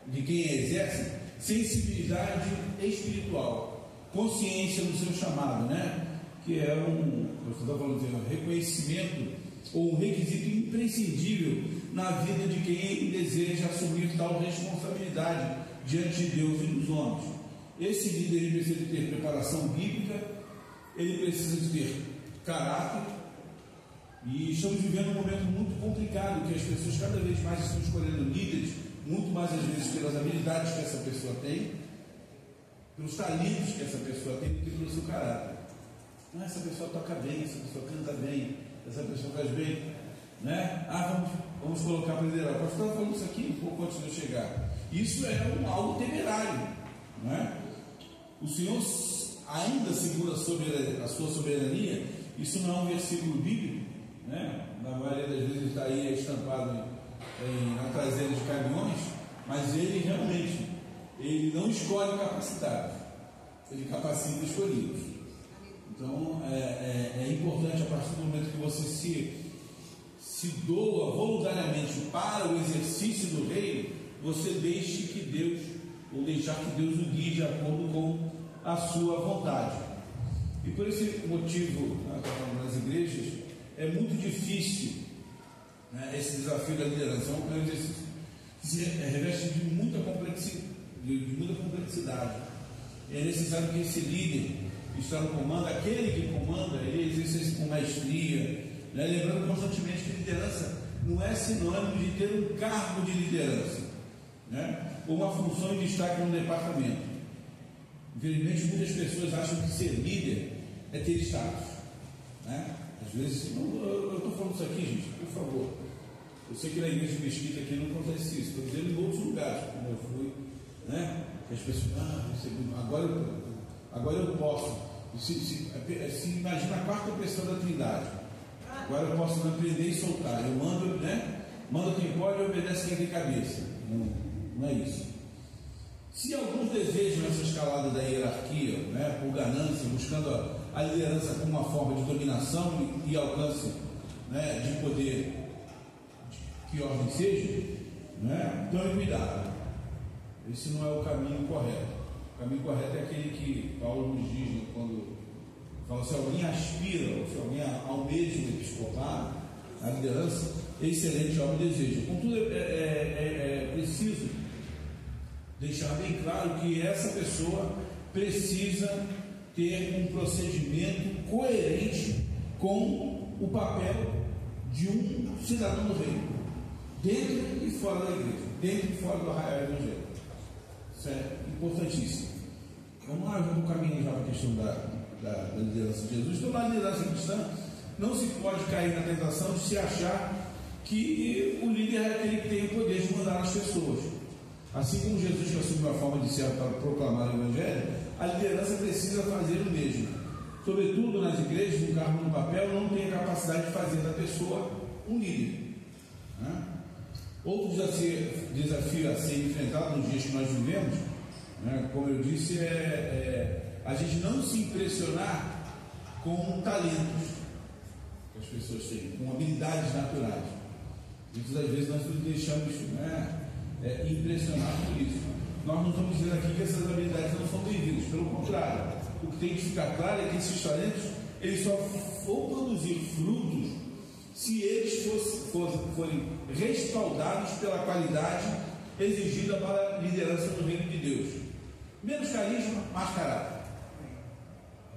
de quem exerce sensibilidade espiritual, consciência do seu chamado, né? Que é eu estou falando de um reconhecimento ou um requisito imprescindível na vida de quem deseja assumir tal responsabilidade diante de Deus e dos homens. Esse líder ele precisa de ter preparação bíblica, ele precisa de ter caráter, e estamos vivendo um momento muito complicado, que as pessoas cada vez mais estão escolhendo líderes, muito mais às vezes pelas habilidades que essa pessoa tem, pelos talentos que essa pessoa tem, do que pelo seu caráter. Não, essa pessoa toca bem, essa pessoa canta bem, essa pessoa faz bem, né? Vamos colocar para liderar. O pastor estava falando isso aqui um pouco antes de eu chegar. Isso é algo temerário, né? O Senhor ainda segura a sua soberania. Isso não é um versículo bíblico, né? Na maioria das vezes está aí estampado na traseira de caminhões, mas ele realmente não escolhe capacitados, ele capacita escolhidos. Então é importante, a partir do momento que você se doa voluntariamente para o exercício do reino, você deixar que Deus o guie de acordo com a sua vontade. E por esse motivo, nas igrejas, é muito difícil, né, esse desafio da liderança. É um exercício que se reveste de muita complexidade. É necessário que esse líder que está no comando, aquele que comanda, ele exerça isso com maestria, né? Lembrando constantemente que liderança não é sinônimo de ter um cargo de liderança, né? Ou uma função de destaque no departamento. Infelizmente, muitas pessoas acham que ser líder é ter status, né? Às vezes, eu estou falando isso aqui, gente, por favor. Eu sei que na igreja de Mesquita aqui não acontece isso, estou dizendo em outros lugares, como eu fui, né? Que as pessoas, agora eu posso. Se imagina a quarta pessoa da Trindade. Agora eu posso me prender e soltar. Eu mando, né? Manda quem pode e obedece quem tem cabeça. Não é isso. Se alguns desejam essa escalada da hierarquia, né, por ganância, buscando a liderança como uma forma de dominação e alcance, né, de poder, que ordem seja, né, tome cuidado. Esse não é o caminho correto. O caminho correto é aquele que Paulo nos diz quando fala: se alguém aspira, ou se alguém almeja o episcopado, a liderança, excelente obra deseja. Contudo, é preciso deixar bem claro que essa pessoa precisa ter um procedimento coerente com o papel de um cidadão do reino, dentro e fora da igreja, dentro e fora do arraial evangélico. Isso é importantíssimo. Vamos lá, vamos caminhar já para a questão da liderança de Jesus. Então, na liderança cristã, não se pode cair na tentação de se achar que o líder é aquele que tem o poder de mandar as pessoas. Assim como Jesus, que assumiu a forma de servo para proclamar o Evangelho, a liderança precisa fazer o mesmo. Sobretudo nas igrejas, no cargo, no papel, não tem a capacidade de fazer da pessoa um líder. Outro desafio a ser enfrentado nos dias que nós vivemos, como eu disse, a gente não se impressionar com talentos que as pessoas têm, com habilidades naturais. Muitas das vezes nós nos deixamos impressionar por isso. Nós não estamos dizendo aqui que essas habilidades não são bem-vindas, pelo contrário. O que tem que ficar claro é que esses talentos eles só vão produzir frutos se eles forem respaldados pela qualidade exigida para a liderança do reino de Deus. Menos carisma, mais caráter.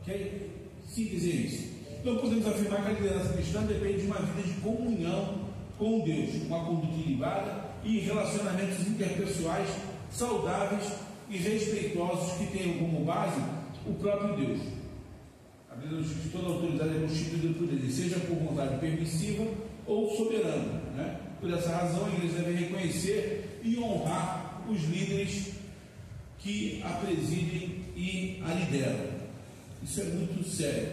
Ok? Simples é isso. Então podemos afirmar que a liderança cristã depende de uma vida de comunhão com Deus, uma conduta ilibada e relacionamentos interpessoais saudáveis e respeitosos que tenham como base o próprio Deus. A Bíblia diz que toda autoridade é constituída por ele, seja por vontade permissiva ou soberana. Por essa razão, a igreja deve reconhecer e honrar os líderes que a presidem e a lideram. Isso é muito sério.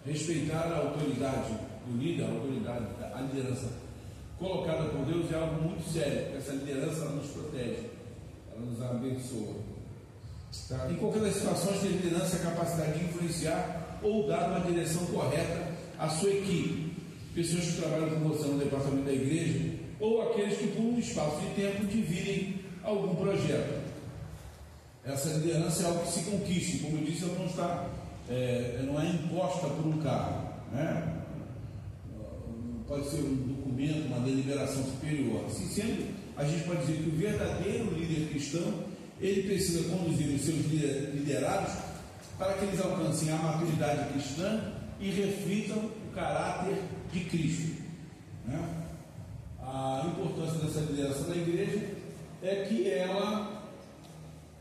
Respeitar a autoridade do líder, a liderança colocada por Deus é algo muito sério, porque essa liderança ela nos protege, ela nos abençoa. Em qualquer das situações, ter liderança é a capacidade de influenciar ou dar uma direção correta à sua equipe, pessoas que trabalham com você no departamento da igreja, ou aqueles que por um espaço de tempo dividem algum projeto. Essa liderança é algo que se conquista, como eu disse, ela não é imposta por um cargo, pode ser um documento, uma deliberação superior. Assim sendo, a gente pode dizer que o verdadeiro líder cristão, ele precisa conduzir os seus liderados para que eles alcancem a maturidade cristã e reflitam o caráter de Cristo. A importância dessa liderança da igreja é que ela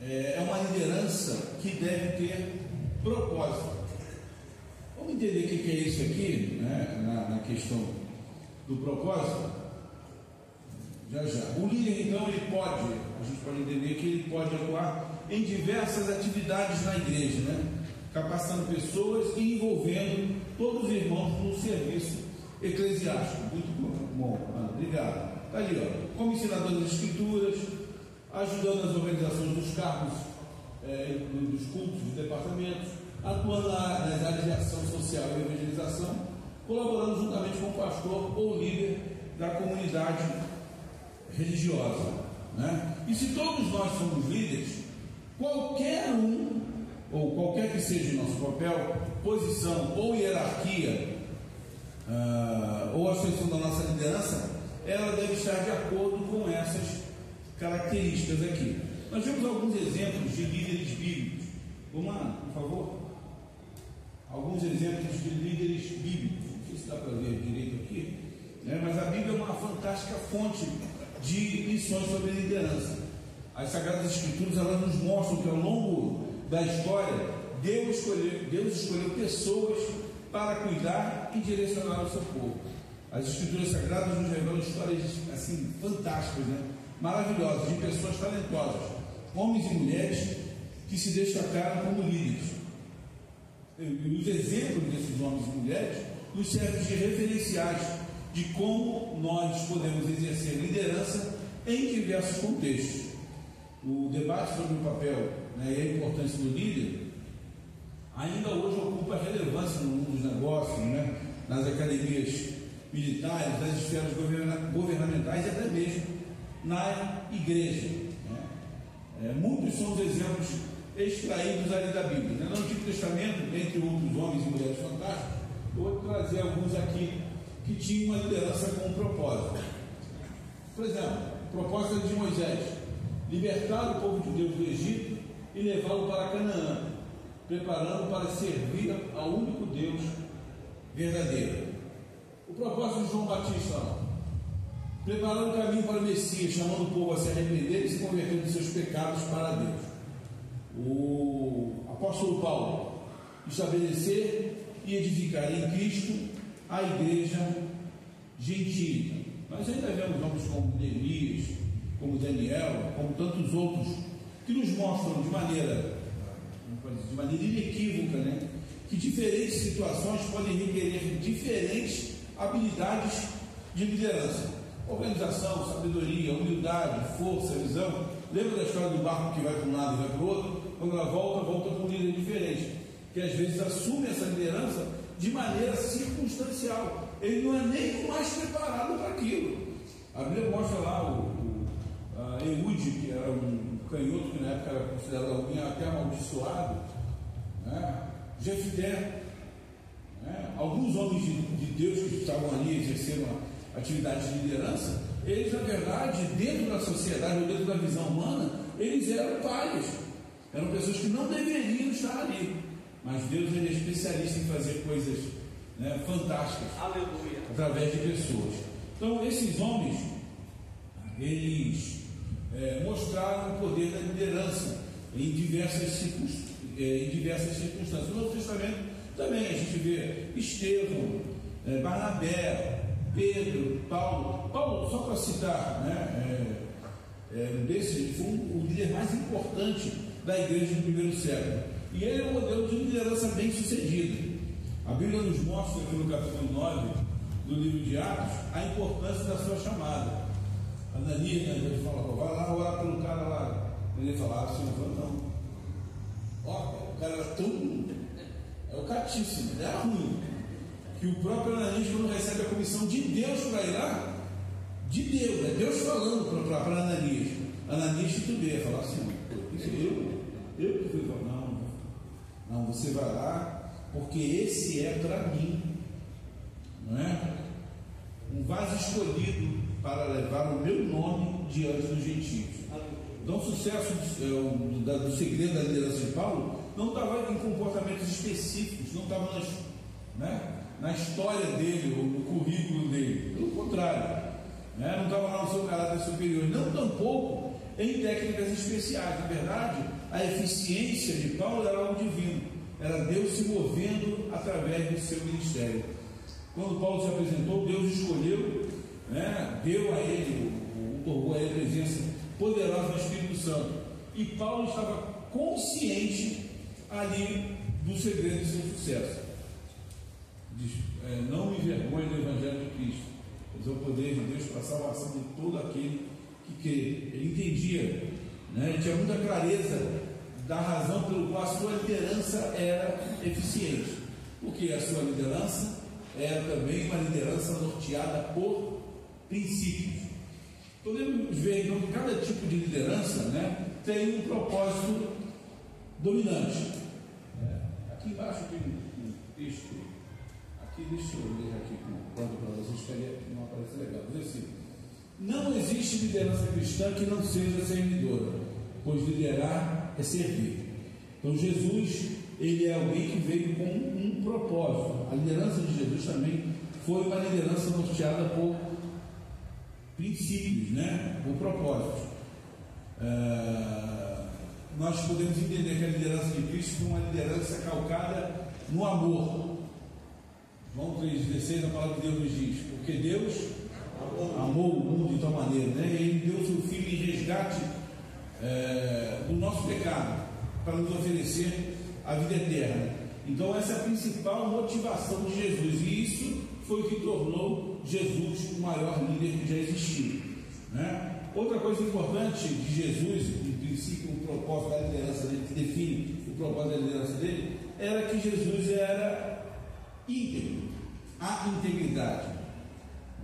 é uma liderança que deve ter propósito. Vamos entender o que é isso aqui, na questão do propósito? Já. O líder, então, a gente pode entender que ele pode atuar em diversas atividades na igreja, capacitando pessoas e envolvendo todos os irmãos no serviço eclesiástico. Muito bom, obrigado. Está ali, como ensinador das escrituras, ajudando nas organizações dos cargos, dos cultos, dos departamentos, atuando nas áreas de ação social e evangelização, colaborando juntamente com o pastor ou líder da comunidade religiosa. E se todos nós somos líderes, qualquer um, ou qualquer que seja o nosso papel, posição ou hierarquia, ou a extensão da nossa liderança, ela deve estar de acordo com essas características aqui. Nós vemos alguns exemplos de líderes bíblicos. Vamos lá, por favor. Alguns exemplos de líderes bíblicos. Não sei se dá para ver direito aqui, mas a Bíblia é uma fantástica fonte de lições sobre liderança. As Sagradas Escrituras elas nos mostram que ao longo da história Deus escolheu pessoas para cuidar e direcionar o seu povo. As Escrituras Sagradas nos revelam histórias assim fantásticas, maravilhosas, de pessoas talentosas, homens e mulheres que se destacaram como líderes. E os exemplos desses homens e mulheres nos servem de referenciais de como nós podemos exercer liderança em diversos contextos. O debate sobre o papel e a importância do líder ainda hoje ocupa relevância no mundo dos negócios, nas academias militares, nas esferas governamentais e até mesmo na igreja. Muitos são os exemplos extraídos ali da Bíblia. No Antigo Testamento, entre outros homens e mulheres fantásticos, eu vou trazer alguns aqui que tinha uma liderança com um propósito. Por exemplo, o propósito de Moisés: libertar o povo de Deus do Egito e levá-lo para Canaã, preparando para servir ao único Deus verdadeiro. O propósito de João Batista: preparando o caminho para o Messias, chamando o povo a se arrepender e se converter dos seus pecados para Deus. O apóstolo Paulo: estabelecer e edificar em Cristo a igreja gentílica. Nós ainda vemos nomes como Neemias, como Daniel, como tantos outros, que nos mostram de maneira inequívoca, né, que diferentes situações podem requerer diferentes habilidades de liderança: organização, sabedoria, humildade, força, visão. Lembra da história do barco que vai para um lado e vai para o outro? Quando ela volta com um líder diferente, que às vezes assume essa liderança de maneira circunstancial. Ele não é nem o mais preparado para aquilo. A Bíblia mostra lá Eude, que era um canhoto que na época era considerado até amaldiçoado, né? Jefté, né? Alguns homens de Deus que estavam ali exercendo a atividade de liderança, eles, na verdade, dentro da sociedade ou dentro da visão humana, eles eram párias, eram pessoas que não deveriam estar ali, mas Deus é especialista em fazer coisas, né, fantásticas. Aleluia. Através de pessoas. Então, esses homens, eles mostraram o poder da liderança em diversas circunstâncias. No Novo Testamento também a gente vê Estevão, Barnabé, Pedro, Paulo, só para citar, né, ele foi o líder mais importante da igreja do primeiro século, e ele é um modelo de liderança bem sucedida. A Bíblia nos mostra aqui no capítulo 9 do livro de Atos a importância da sua chamada. Ananias, né, ele fala: vai lá orar pelo cara lá. Ele fala: assim, não. Ó, o cara era tão. É o catíssimo, era ruim. Que o próprio Ananias, quando recebe a comissão de Deus para ir lá, de Deus, é Deus falando para Ananias. Ananias titubeia, fala assim: eu que fui falar, não, você vai lá, porque esse é para mim, não é? Um vaso escolhido para levar o meu nome diante dos gentios. Então, o sucesso do segredo da liderança de Paulo não estava em comportamentos específicos, não estava na história dele ou no currículo dele, pelo contrário, né? Não estava lá no seu caráter superior, não tampouco em técnicas especiais. Na verdade, a eficiência de Paulo era algo divino, era Deus se movendo através do seu ministério. Quando Paulo se apresentou, Deus escolheu, né, deu a ele, otorgou a ele a presença poderosa do Espírito Santo, e Paulo estava consciente ali do segredo do seu sucesso. Diz: não me envergonhe do Evangelho de Cristo, pois é o poder de Deus para a salvação de todo aquele que crê. Ele entendia, né, tinha muita clareza da razão pelo qual a sua liderança era eficiente, porque a sua liderança era também uma liderança norteada por princípios. Podemos ver então que cada tipo de liderança, né, tem um propósito dominante. Aqui embaixo tem um texto, aqui deixa eu ler aqui para vocês, que não aparece legal. Diz assim: não existe liderança cristã que não seja servidora, pois liderar é servir. Então Jesus, ele é alguém que veio com um propósito. A liderança de Jesus também foi uma liderança norteada por princípios, né? Por propósitos. Nós podemos entender que a liderança de Cristo foi uma liderança calcada no amor. João 3,16, a palavra de Deus nos diz: porque Deus amou o mundo de tal maneira, né? Ele deu seu Filho em resgate do nosso pecado, para nos oferecer a vida eterna. Então essa é a principal motivação de Jesus, e isso foi o que tornou Jesus o maior líder que já existiu, né? Outra coisa importante de Jesus, em princípio, o propósito da liderança dele, que define o propósito da liderança dele, era que Jesus era íntegro, a integridade,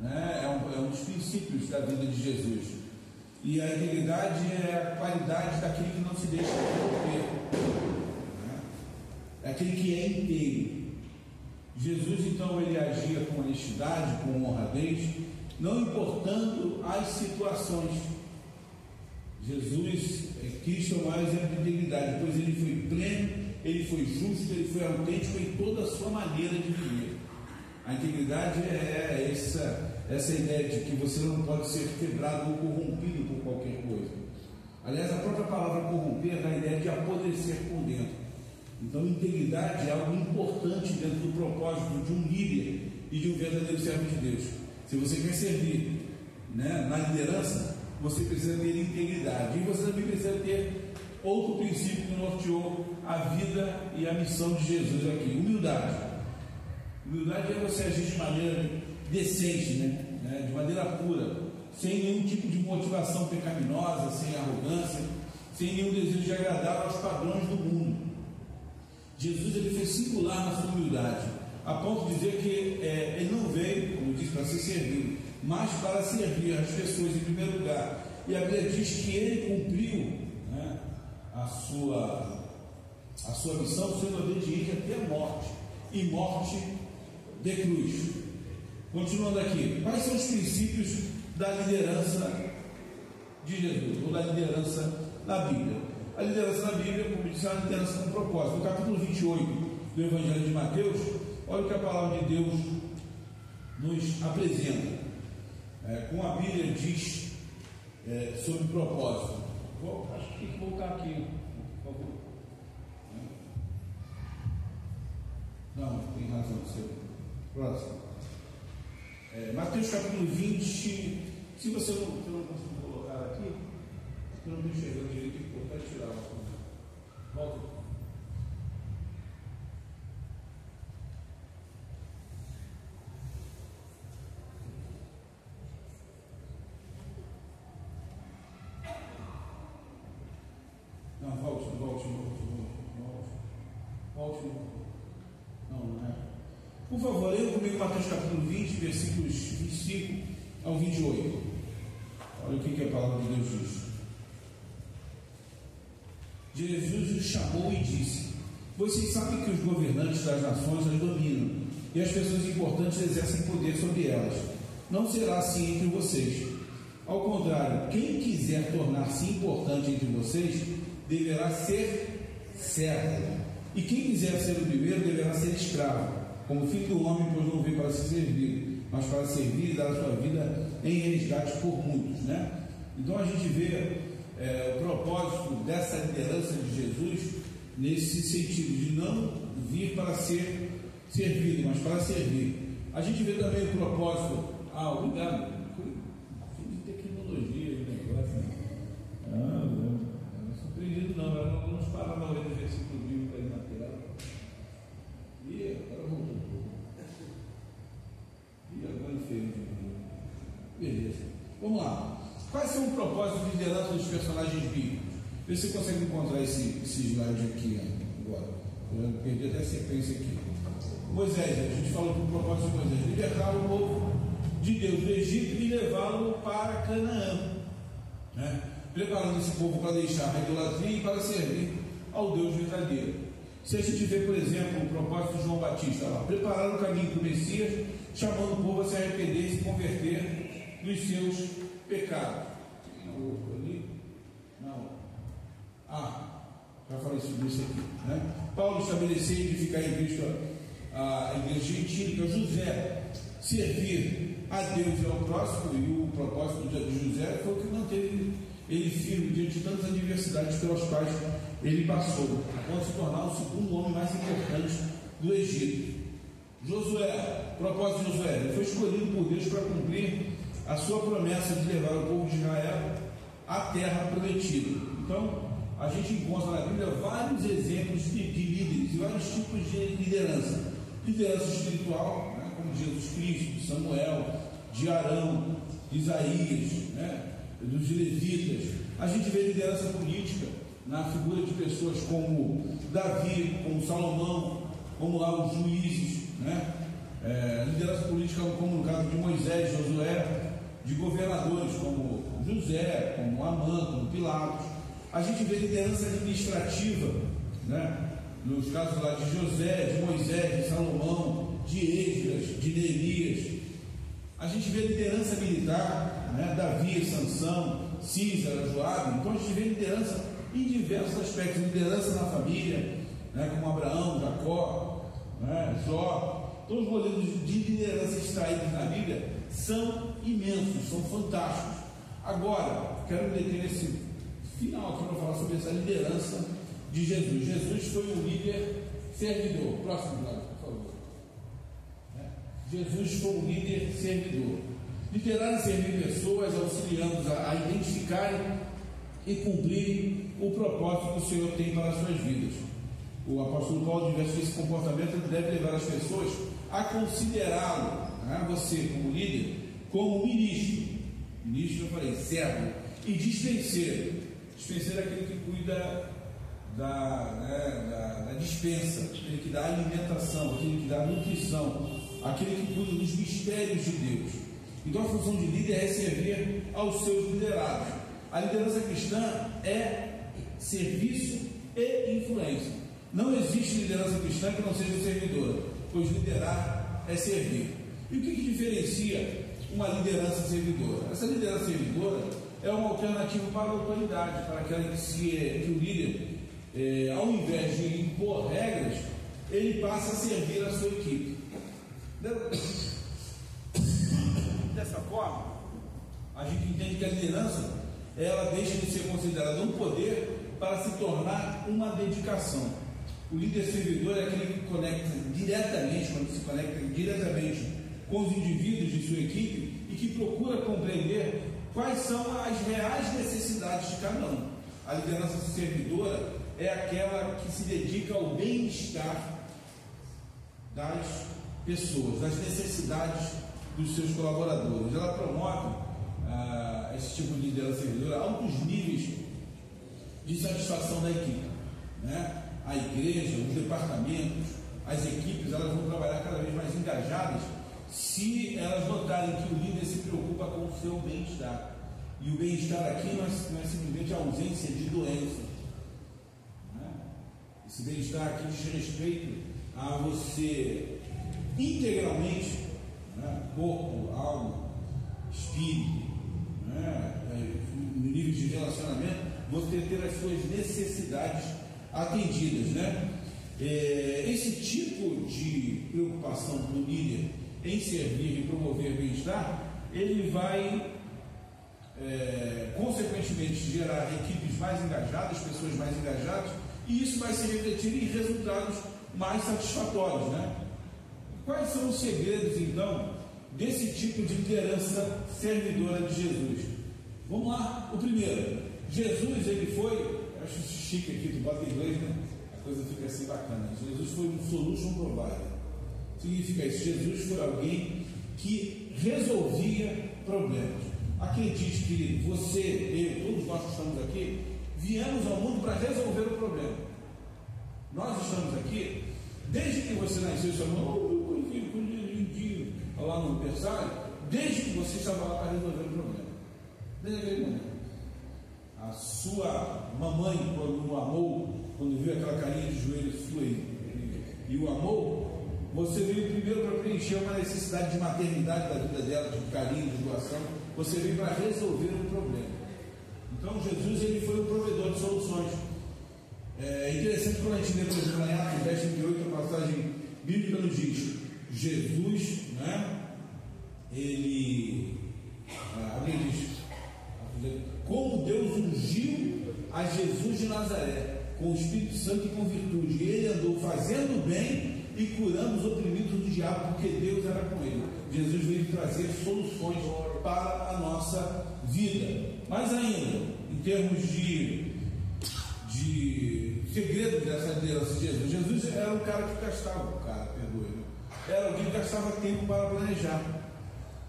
né? É um dos princípios da vida de Jesus. E a integridade é a qualidade daquele que não se deixa corromper, né? É aquele que é inteiro. Jesus, então, ele agia com honestidade, com honradez, não importando as situações. Jesus, Cristo é o maior exemplo de integridade, pois ele foi pleno, ele foi justo, ele foi autêntico em toda a sua maneira de viver. A integridade é essa ideia de que você não pode ser quebrado ou corrompido por qualquer coisa. Aliás, a própria palavra corromper dá a ideia de apodrecer por dentro. Então, integridade é algo importante dentro do propósito de um líder e de um verdadeiro servo de Deus. Se você quer servir, né, na liderança, você precisa ter integridade. E você também precisa ter outro princípio que norteou a vida e a missão de Jesus aqui: humildade. Humildade é você agir de maneira decente, né, de maneira pura, sem nenhum tipo de motivação pecaminosa, sem arrogância, sem nenhum desejo de agradar aos padrões do mundo. Jesus, ele foi singular na sua humildade, a ponto de dizer que ele não veio, como disse, para ser servido, mas para servir as pessoas em primeiro lugar. E a Bíblia diz que ele cumpriu, né, a sua missão, sendo obediente até a morte, e morte de cruz. Continuando aqui, quais são os princípios da liderança de Jesus, ou da liderança na Bíblia? A liderança na Bíblia, como disse, é uma liderança com propósito. No capítulo 28 do Evangelho de Mateus, olha o que a palavra de Deus nos apresenta. Como a Bíblia diz sobre propósito. Acho que tem que voltar aqui, por favor. Não, tem razão. Próximo. Mateus capítulo 20. Se você não conseguir colocar aqui, eu não estou enxergando direito, é importante tirar o assunto. Volta. Não, volte. Não é. Por favor, leia comigo Mateus capítulo 20, versículos 25 ao 28. Olha o que a palavra de Deus diz. Jesus os chamou e disse: vocês sabem que os governantes das nações as dominam, e as pessoas importantes exercem poder sobre elas. Não será assim entre vocês. Ao contrário, quem quiser tornar-se importante entre vocês, deverá ser servo. E quem quiser ser o primeiro, deverá ser escravo, como filho do homem, pois não veio para se servir, mas para servir e dar a sua vida em resgate por muitos, né? Então a gente vê o propósito dessa liderança de Jesus nesse sentido, de não vir para ser servido, mas para servir. A gente vê também o propósito. Obrigado. De tecnologia de negócio. Não é surpreendido, não. Vamos parar na hora do versículo bíblico aí na tela. E agora voltou. E agora fez. Beleza. Vamos lá. Quais são os propósitos de liderança dos personagens bíblicos? Vê se você consegue encontrar esse slide aqui agora. Eu perdi até a sequência aqui. Moisés, a gente falou do propósito de Moisés: libertar o povo de Deus do Egito e levá-lo para Canaã, né? Preparando esse povo para deixar a idolatria e para servir ao Deus verdadeiro. Se a gente vê, por exemplo, o propósito de João Batista lá: preparar o caminho para o Messias, chamando o povo a se arrepender e se converter dos seus pecados. Tem outro ali? Não. Já falei sobre isso aqui, né? Paulo estabeleceu e edificar em Cristo a igreja gentílica. José, servir a Deus e ao próximo, e o propósito de José foi o que manteve ele firme diante de tantas adversidades pelas quais ele passou, a ponto de se tornar o segundo homem mais importante do Egito. Josué, propósito de Josué: ele foi escolhido por Deus para cumprir a sua promessa de levar o povo de Israel à terra prometida. Então, a gente encontra na Bíblia vários exemplos de líderes e vários tipos de liderança. Liderança espiritual, né, como de Jesus Cristo, de Samuel, de Arão, de Isaías, né, dos levitas. A gente vê liderança política na figura de pessoas como Davi, como Salomão, como lá os juízes, né? Liderança política como no caso de Moisés, Josué, de governadores como José, como Amã, como Pilatos. A gente vê liderança administrativa, né? Nos casos lá de José, de Moisés, de Salomão, de de Esdras, de Neemias. A gente vê liderança militar, né? Davi, Sansão, Císara, Joabe. Então a gente vê liderança em diversos aspectos, liderança na família, né? Como Abraão, Jacó, né? Jó. Todos os modelos de liderança extraídos na Bíblia são imensos, são fantásticos. Agora, quero me deter nesse final aqui para falar sobre essa liderança de Jesus. Jesus foi um líder servidor. Próximo slide, por favor. Jesus foi um líder servidor. Liderar e servir pessoas, auxiliando-os a identificarem e cumprirem o propósito que o Senhor tem para as suas vidas. O apóstolo Paulo divertiu esse comportamento, deve levar as pessoas a considerá-lo, né, você como líder, como ministro. Ministro, eu falei, servo e dispenseiro. Dispenseiro é aquele que cuida da dispensa, aquele que dá alimentação, aquele que dá nutrição, aquele que cuida dos mistérios de Deus. Então a função de líder é servir aos seus liderados. A liderança cristã é serviço e influência. Não existe liderança cristã que não seja servidora, pois liderar é servir. E o que diferencia uma liderança servidora? Essa liderança servidora é uma alternativa para a autoridade, para aquela que o líder, ao invés de impor regras, ele passa a servir a sua equipe. Dessa forma, a gente entende que a liderança ela deixa de ser considerada um poder para se tornar uma dedicação. O líder servidor é aquele que conecta diretamente, quando se conecta diretamente com os indivíduos de sua equipe e que procura compreender quais são as reais necessidades de cada um. A liderança servidora é aquela que se dedica ao bem-estar das pessoas, das necessidades dos seus colaboradores. Ela promove esse tipo de liderança servidora altos níveis de satisfação da equipe, né? A igreja, os departamentos, as equipes, elas vão trabalhar cada vez mais engajadas se elas notarem que o líder se preocupa com o seu bem-estar. E o bem-estar aqui não é simplesmente a ausência de doença, né? Esse bem-estar aqui diz respeito a você integralmente, né? Corpo, alma, espírito, né? No nível de relacionamento, você ter as suas necessidades atendidas, né? Esse tipo de preocupação do líder em servir e promover bem-estar, ele vai consequentemente gerar equipes mais engajadas, pessoas mais engajadas, e isso vai se refletir em resultados mais satisfatórios, né? Quais são os segredos então desse tipo de liderança servidora de Jesus? Vamos lá. O primeiro, Jesus, ele foi, acho chique aqui, tu bota em inglês, né? A coisa fica assim bacana. Jesus foi um solution provider. Significa isso, Jesus foi alguém que resolvia problemas. Acredite que você, eu, todos nós que estamos aqui, viemos ao mundo para resolver o problema. Nós estamos aqui, desde que você nasceu, sua mãe, lá no berçário, desde que você estava lá para resolver o problema. Desde aquele momento. A sua mamãe, quando o amou, quando viu aquela carinha de joelho sua e o amou, você veio primeiro para preencher uma necessidade de maternidade da vida dela, de carinho, de doação. Você veio para resolver um problema. Então Jesus, ele foi um provedor de soluções. É interessante quando a gente lê, por exemplo, em Atos 10, 38, a passagem bíblica nos diz: Jesus, né? Alguém diz, como Deus ungiu a Jesus de Nazaré com o Espírito Santo e com virtude, e ele andou fazendo bem e curando os oprimidos do diabo, porque Deus era com ele. Jesus veio trazer soluções para a nossa vida. Mas ainda, em termos de segredo dessa liderança de Jesus, Jesus era um cara que gastava, era alguém que gastava tempo para planejar.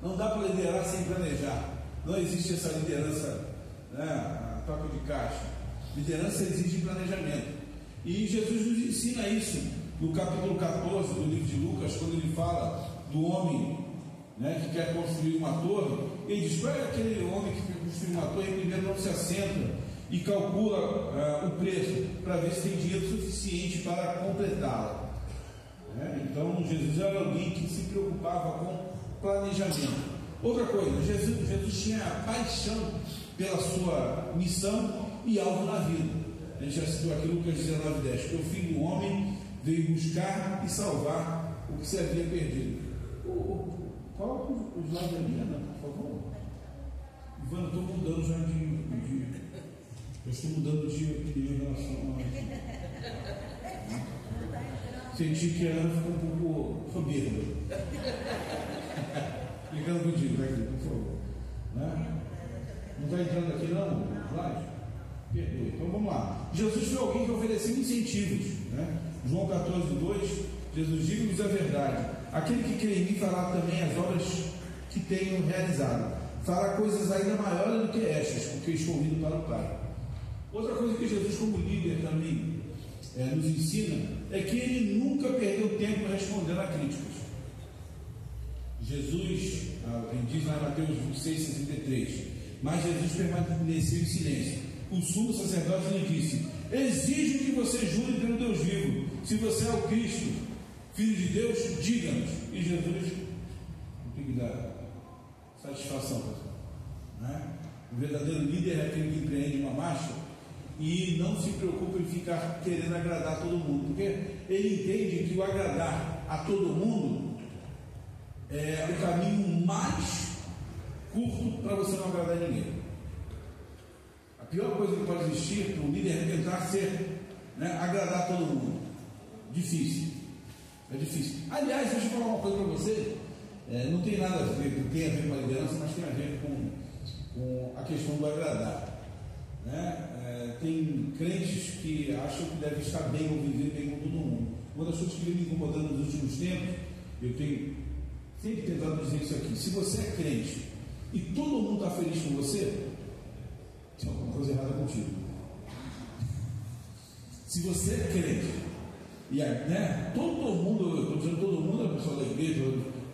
Não dá para liderar sem planejar. Não existe essa liderança, né, a toca de caixa. Liderança exige planejamento. E Jesus nos ensina isso no capítulo 14 do livro de Lucas, quando ele fala do homem, né, que quer construir uma torre. Ele diz: qual é aquele homem que quer construir uma torre e primeiro não se assenta e calcula o preço para ver se tem dinheiro suficiente para completá-la. Então Jesus era alguém que se preocupava com planejamento. Outra coisa, Jesus tinha paixão pela sua missão e alvo na vida. A gente já citou aqui Lucas 19:10, que o Filho do Homem veio buscar e salvar o que se havia perdido. Coloca os lados ali, Ana, por favor. Ivana, eu estou mudando já eu estou mudando de opinião em relação a... Senti que a Ana ficou um pouco soberba. Ficando contigo, vai aqui, por favor. Né? Não está entrando aqui não, slide? Perdoe. Então vamos lá. Jesus foi alguém que ofereceu incentivos. Né? João 14:2, Jesus diz-nos a verdade. Aquele que crê em mim fará também as obras que tenho realizado. Fará coisas ainda maiores do que estas, porque estou indo para o Pai. Outra coisa que Jesus, como líder, também nos ensina é que ele nunca perdeu tempo respondendo a críticas. Jesus, diz lá em Mateus 26:63, mas Jesus permaneceu em silêncio. O sumo sacerdote lhe disse: exijo que você jure pelo Deus vivo. Se você é o Cristo, Filho de Deus, diga-nos. E Jesus não tem que dar satisfação, pessoal. Né? O verdadeiro líder é aquele que empreende uma marcha e não se preocupa em ficar querendo agradar todo mundo, porque ele entende que o agradar a todo mundo é o caminho mais curto para você não agradar ninguém. A pior coisa que pode existir para um líder é tentar ser, agradar todo mundo. Difícil. É difícil. Aliás, deixa eu falar uma coisa para você. Não tem nada a ver, tem a ver com a liderança, mas tem a ver com a questão do agradar. Tem crentes que acham que devem estar bem ou viver bem com todo mundo. Uma das coisas que vem me incomodando nos últimos tempos, eu tenho sempre tentado dizer isso aqui: se você é crente e todo mundo está feliz com você, tem alguma coisa errada contigo. Se você é crente e todo mundo, eu estou dizendo todo mundo, a pessoa da igreja,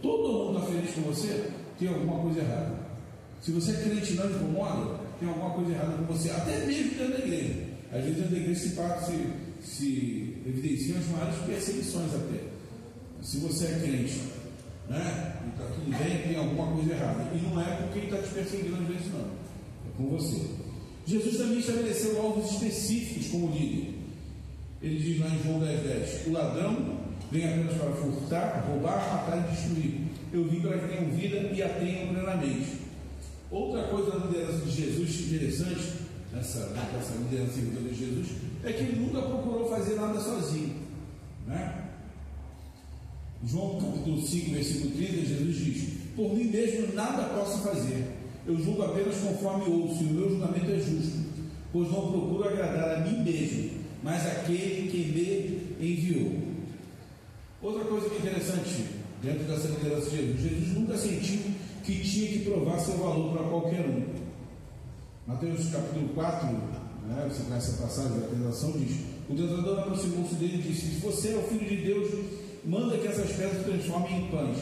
todo mundo está feliz com você, tem alguma coisa errada. Se você é crente e não incomoda, tem alguma coisa errada com você, até mesmo dentro da igreja. Às vezes dentro da igreja se evidenciam as maiores perseguições até. Se você é crente, e está tudo bem, tem alguma coisa errada. E não é porque ele está te perseguindo às vezes, não. É com você. Jesus também estabeleceu alvos específicos como líder. Ele diz lá em João 10:10: o ladrão vem apenas para furtar, roubar, matar e destruir. Eu vim para que tenham vida e a tenham plenamente. Outra coisa da liderança de Jesus interessante, nessa liderança de Jesus, é que ele nunca procurou fazer nada sozinho. João capítulo 5, versículo 30, Jesus diz: por mim mesmo nada posso fazer. Eu julgo apenas conforme ouço, e o meu julgamento é justo, pois não procuro agradar a mim mesmo, mas aquele que me enviou. Outra coisa que é interessante dentro dessa liderança de Jesus: Jesus nunca sentiu que tinha que provar seu valor para qualquer um. Mateus capítulo 4, você conhece essa passagem da tentação, diz: o tentador aproximou-se dele e disse: se você é o Filho de Deus, manda que essas pedras se transformem em pães.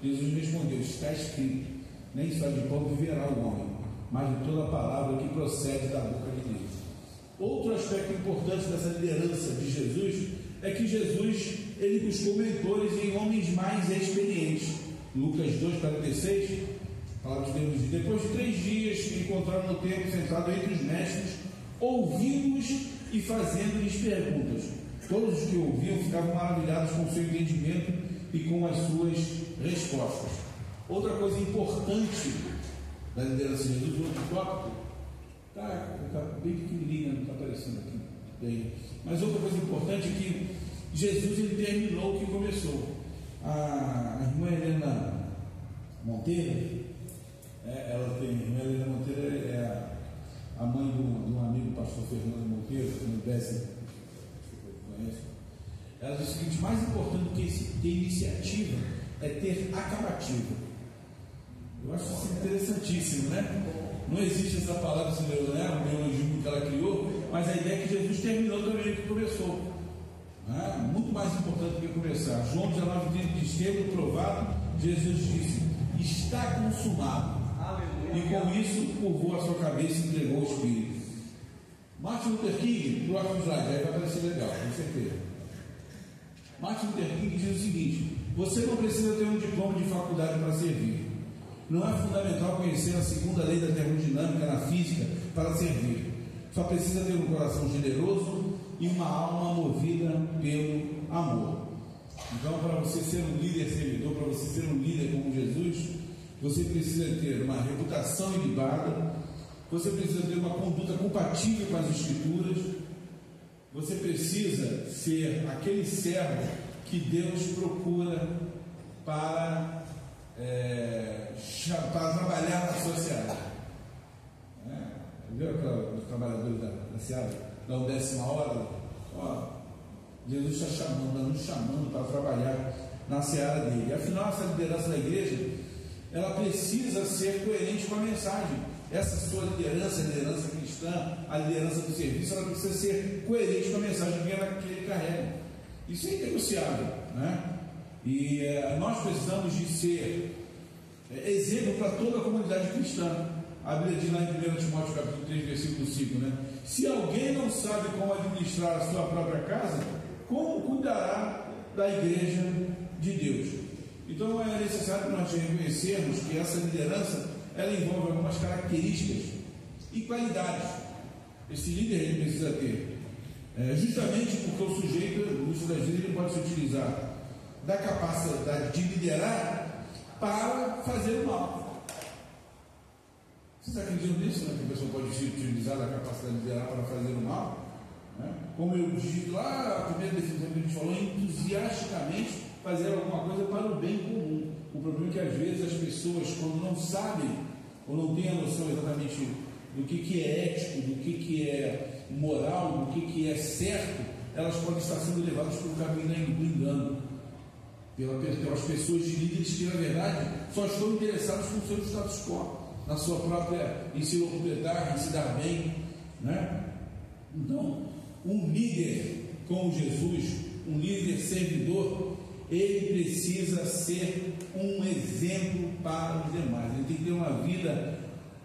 Jesus respondeu: está escrito, nem só de pão viverá o homem, mas de toda a palavra que procede da boca de Deus. Outro aspecto importante dessa liderança de Jesus é que Jesus ele buscou mentores em homens mais experientes. Lucas 2,46, a palavra de Deus diz: depois de 3 dias encontraram no templo sentado entre os mestres, ouvindo-os e fazendo-lhes perguntas. Todos os que ouviam ficavam maravilhados com o seu entendimento e com as suas respostas. Outra coisa importante da liderança de Jesus, outro tópico, está bem pequenininha, não está aparecendo aqui bem, mas outra coisa importante é que Jesus ele terminou o que começou. A irmã Helena Monteiro, a irmã Helena Monteiro é a mãe de um amigo, pastor Fernando Monteiro, que no Bessa, ela diz o seguinte: mais importante do que ter iniciativa é ter acabativa. Eu acho isso interessantíssimo, Não existe essa palavra, o neologismo que ela criou, mas a ideia é que Jesus terminou também o que começou. Muito mais importante do que começar. João 19:30 diz: tendo provado, Jesus disse: está consumado. E com isso curvou a sua cabeça e entregou o Espírito. Martin Luther King, próximo slide, aí vai parecer legal, com certeza. Martin Luther King diz o seguinte: Você não precisa ter um diploma de faculdade para servir. Não é fundamental conhecer a segunda lei da termodinâmica na física para servir. Só precisa ter um coração generoso e uma alma movida pelo amor. Então, para você ser um líder servidor, para você ser um líder como Jesus, você precisa ter uma reputação ilibada, você precisa ter uma conduta compatível com as Escrituras, você precisa ser aquele servo que Deus procura para trabalhar na sociedade. Viu os trabalhadores da Seara, da 10ª hora? Jesus está nos chamando para trabalhar na seara dele. Afinal, essa liderança da igreja, ela precisa ser coerente com a mensagem. Essa sua liderança, a liderança cristã, a liderança do serviço, ela precisa ser coerente com a mensagem que ele carrega. Isso é inegociável, né? E nós precisamos de ser exemplo para toda a comunidade cristã. A Bíblia diz lá em 1 Timóteo capítulo 3, versículo 5, né? Se alguém não sabe como administrar a sua própria casa, como cuidará da igreja de Deus? Então é necessário nós reconhecermos que essa liderança, ela envolve algumas características e qualidades. Esse líder ele precisa ter, justamente porque o sujeito, muitas das vezes, ele pode se utilizar da capacidade de liderar para fazer o mal. Vocês acreditam nisso, né? Que a pessoa pode se utilizar da capacidade de liderar para fazer o mal? Né? Como eu disse lá, a primeira definição que a gente falou, entusiasticamente fazer alguma coisa para o bem comum. O problema é que às vezes as pessoas, quando não sabem ou não têm a noção exatamente do que é ético, do que é moral, do que é certo, elas podem estar sendo levadas pelo caminho do engano, pelas pessoas de líderes que, na verdade, só estão interessadas com o seu status quo, na sua própria, em se locupletar, em se dar bem, né? Então, um líder como Jesus, um líder servidor, ele precisa ser um exemplo para os demais. Ele tem que ter uma vida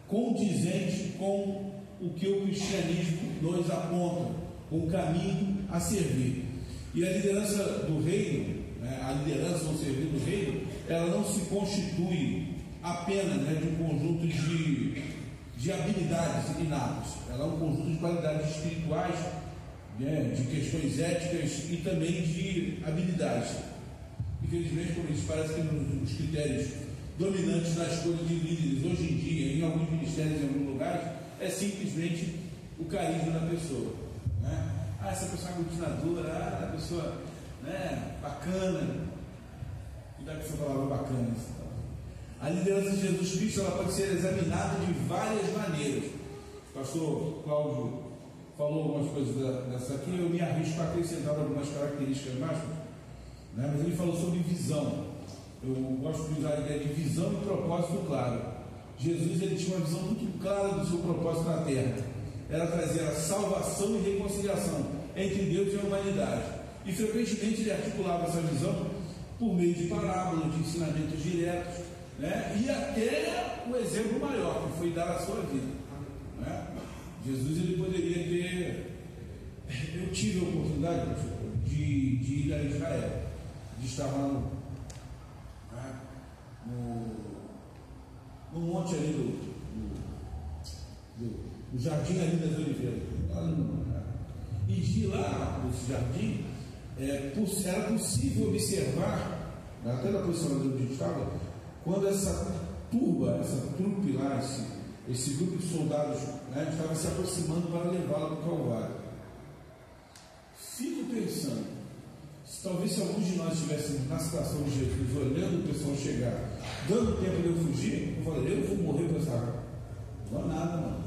condizente com o que o cristianismo nos aponta, com o caminho a servir. E a liderança do reino, a liderança ao servir do reino, ela não se constitui apenas de um conjunto de habilidades inatas. Ela é um conjunto de qualidades espirituais, de questões éticas e também de habilidades. Infelizmente, como isso parece que os critérios dominantes na escolha de líderes hoje em dia, em alguns ministérios, em alguns lugares, é simplesmente o carisma da pessoa, né? Essa pessoa é aglutinadora, a pessoa, bacana. Cuidado com essa palavra bacana. A liderança de Jesus Cristo, ela pode ser examinada de várias maneiras. O pastor Cláudio falou algumas coisas dessa aqui, eu me arrisco a acrescentar algumas características mais, mas ele falou sobre visão. Eu gosto de usar a ideia de visão e propósito claro. Jesus, ele tinha uma visão muito clara do seu propósito na terra. Era trazer a salvação e reconciliação entre Deus e a humanidade. E frequentemente ele articulava essa visão por meio de parábolas, de ensinamentos diretos, e até o exemplo maior, que foi dar a sua vida. Jesus, ele poderia ter... Eu tive a oportunidade de ir a Israel, de estar lá no monte ali do Jardim ali das Oliveiras. E de lá, nesse jardim, era possível observar, até da posição onde a gente estava, quando essa trupe lá, esse grupo de soldados, estava se aproximando para levá-la para o Calvário. Fico pensando, se alguns de nós estivéssemos na situação de Jesus, olhando o pessoal chegar, dando tempo de eu fugir, eu falei, eu vou morrer com essa água. Não vou nada, mano.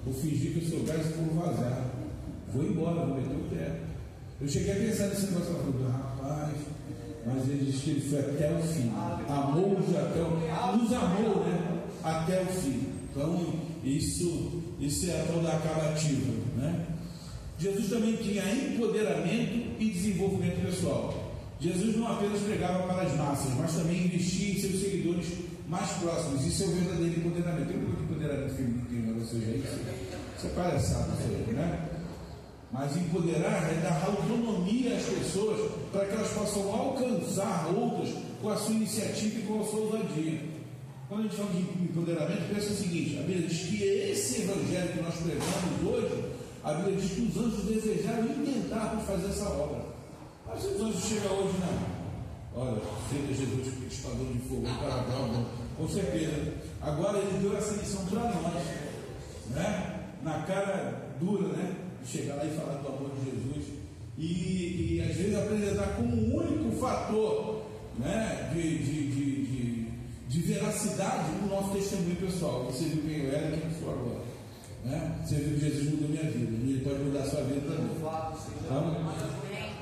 Vou fingir que eu sou gás e vou vazar. Vou embora, vou meter o pé. Eu cheguei a pensar nesse negócio, eu falei, rapaz, mas ele disse que ele foi até o fim. Amou-nos até o fim. Nos amou, até o fim. Então, isso é a tal da acabativa, Jesus também tinha empoderamento e desenvolvimento pessoal. Jesus não apenas pregava para as massas, mas também investia em seus seguidores mais próximos. Isso é o verdadeiro empoderamento. Tem um pouco de empoderamento feminino que você já isso é palhaçada, Mas empoderar é dar autonomia às pessoas para que elas possam alcançar outras com a sua iniciativa e com a sua ousadia. Quando a gente fala de empoderamento, pensa o seguinte: a Bíblia diz que esse evangelho que nós pregamos hoje, a Bíblia diz que os anjos desejaram e tentaram fazer essa obra. Mas os anjos chegam hoje, não. Olha, seja Jesus espadão de fogo, para Deus, com certeza. Agora ele deu essa lição para nós, né? Na cara dura, né? Chegar lá e falar do amor de Jesus e às vezes apresentar como um único fator, né, de veracidade no nosso testemunho pessoal. Você viu quem eu era e quem eu sou agora, né? Você viu que Jesus mudou minha vida e ele pode mudar a sua vida também. Então,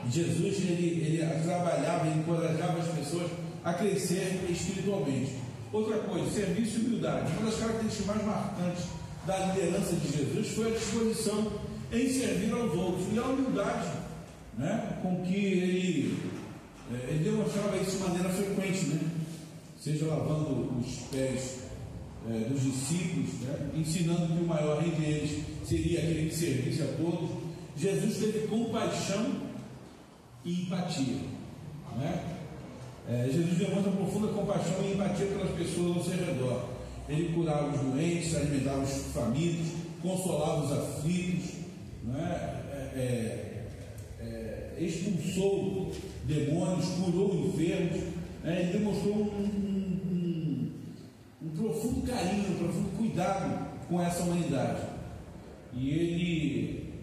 Jesus ele trabalhava e encorajava as pessoas a crescer espiritualmente. Outra coisa, serviço e humildade. Uma das características mais marcantes da liderança de Jesus foi a disposição em servir aos outros e a humildade, né, com que ele demonstrava isso de maneira frequente, né, seja lavando os pés dos discípulos, né, ensinando que o maior entre eles seria aquele que servisse a todos. Jesus teve compaixão e empatia, né? Jesus demonstra profunda compaixão e empatia pelas pessoas ao seu redor. Ele curava os doentes, alimentava os famintos, consolava os aflitos, né? Expulsou demônios, curou enfermos, né? Ele demonstrou um profundo carinho, um profundo cuidado com essa humanidade. E ele,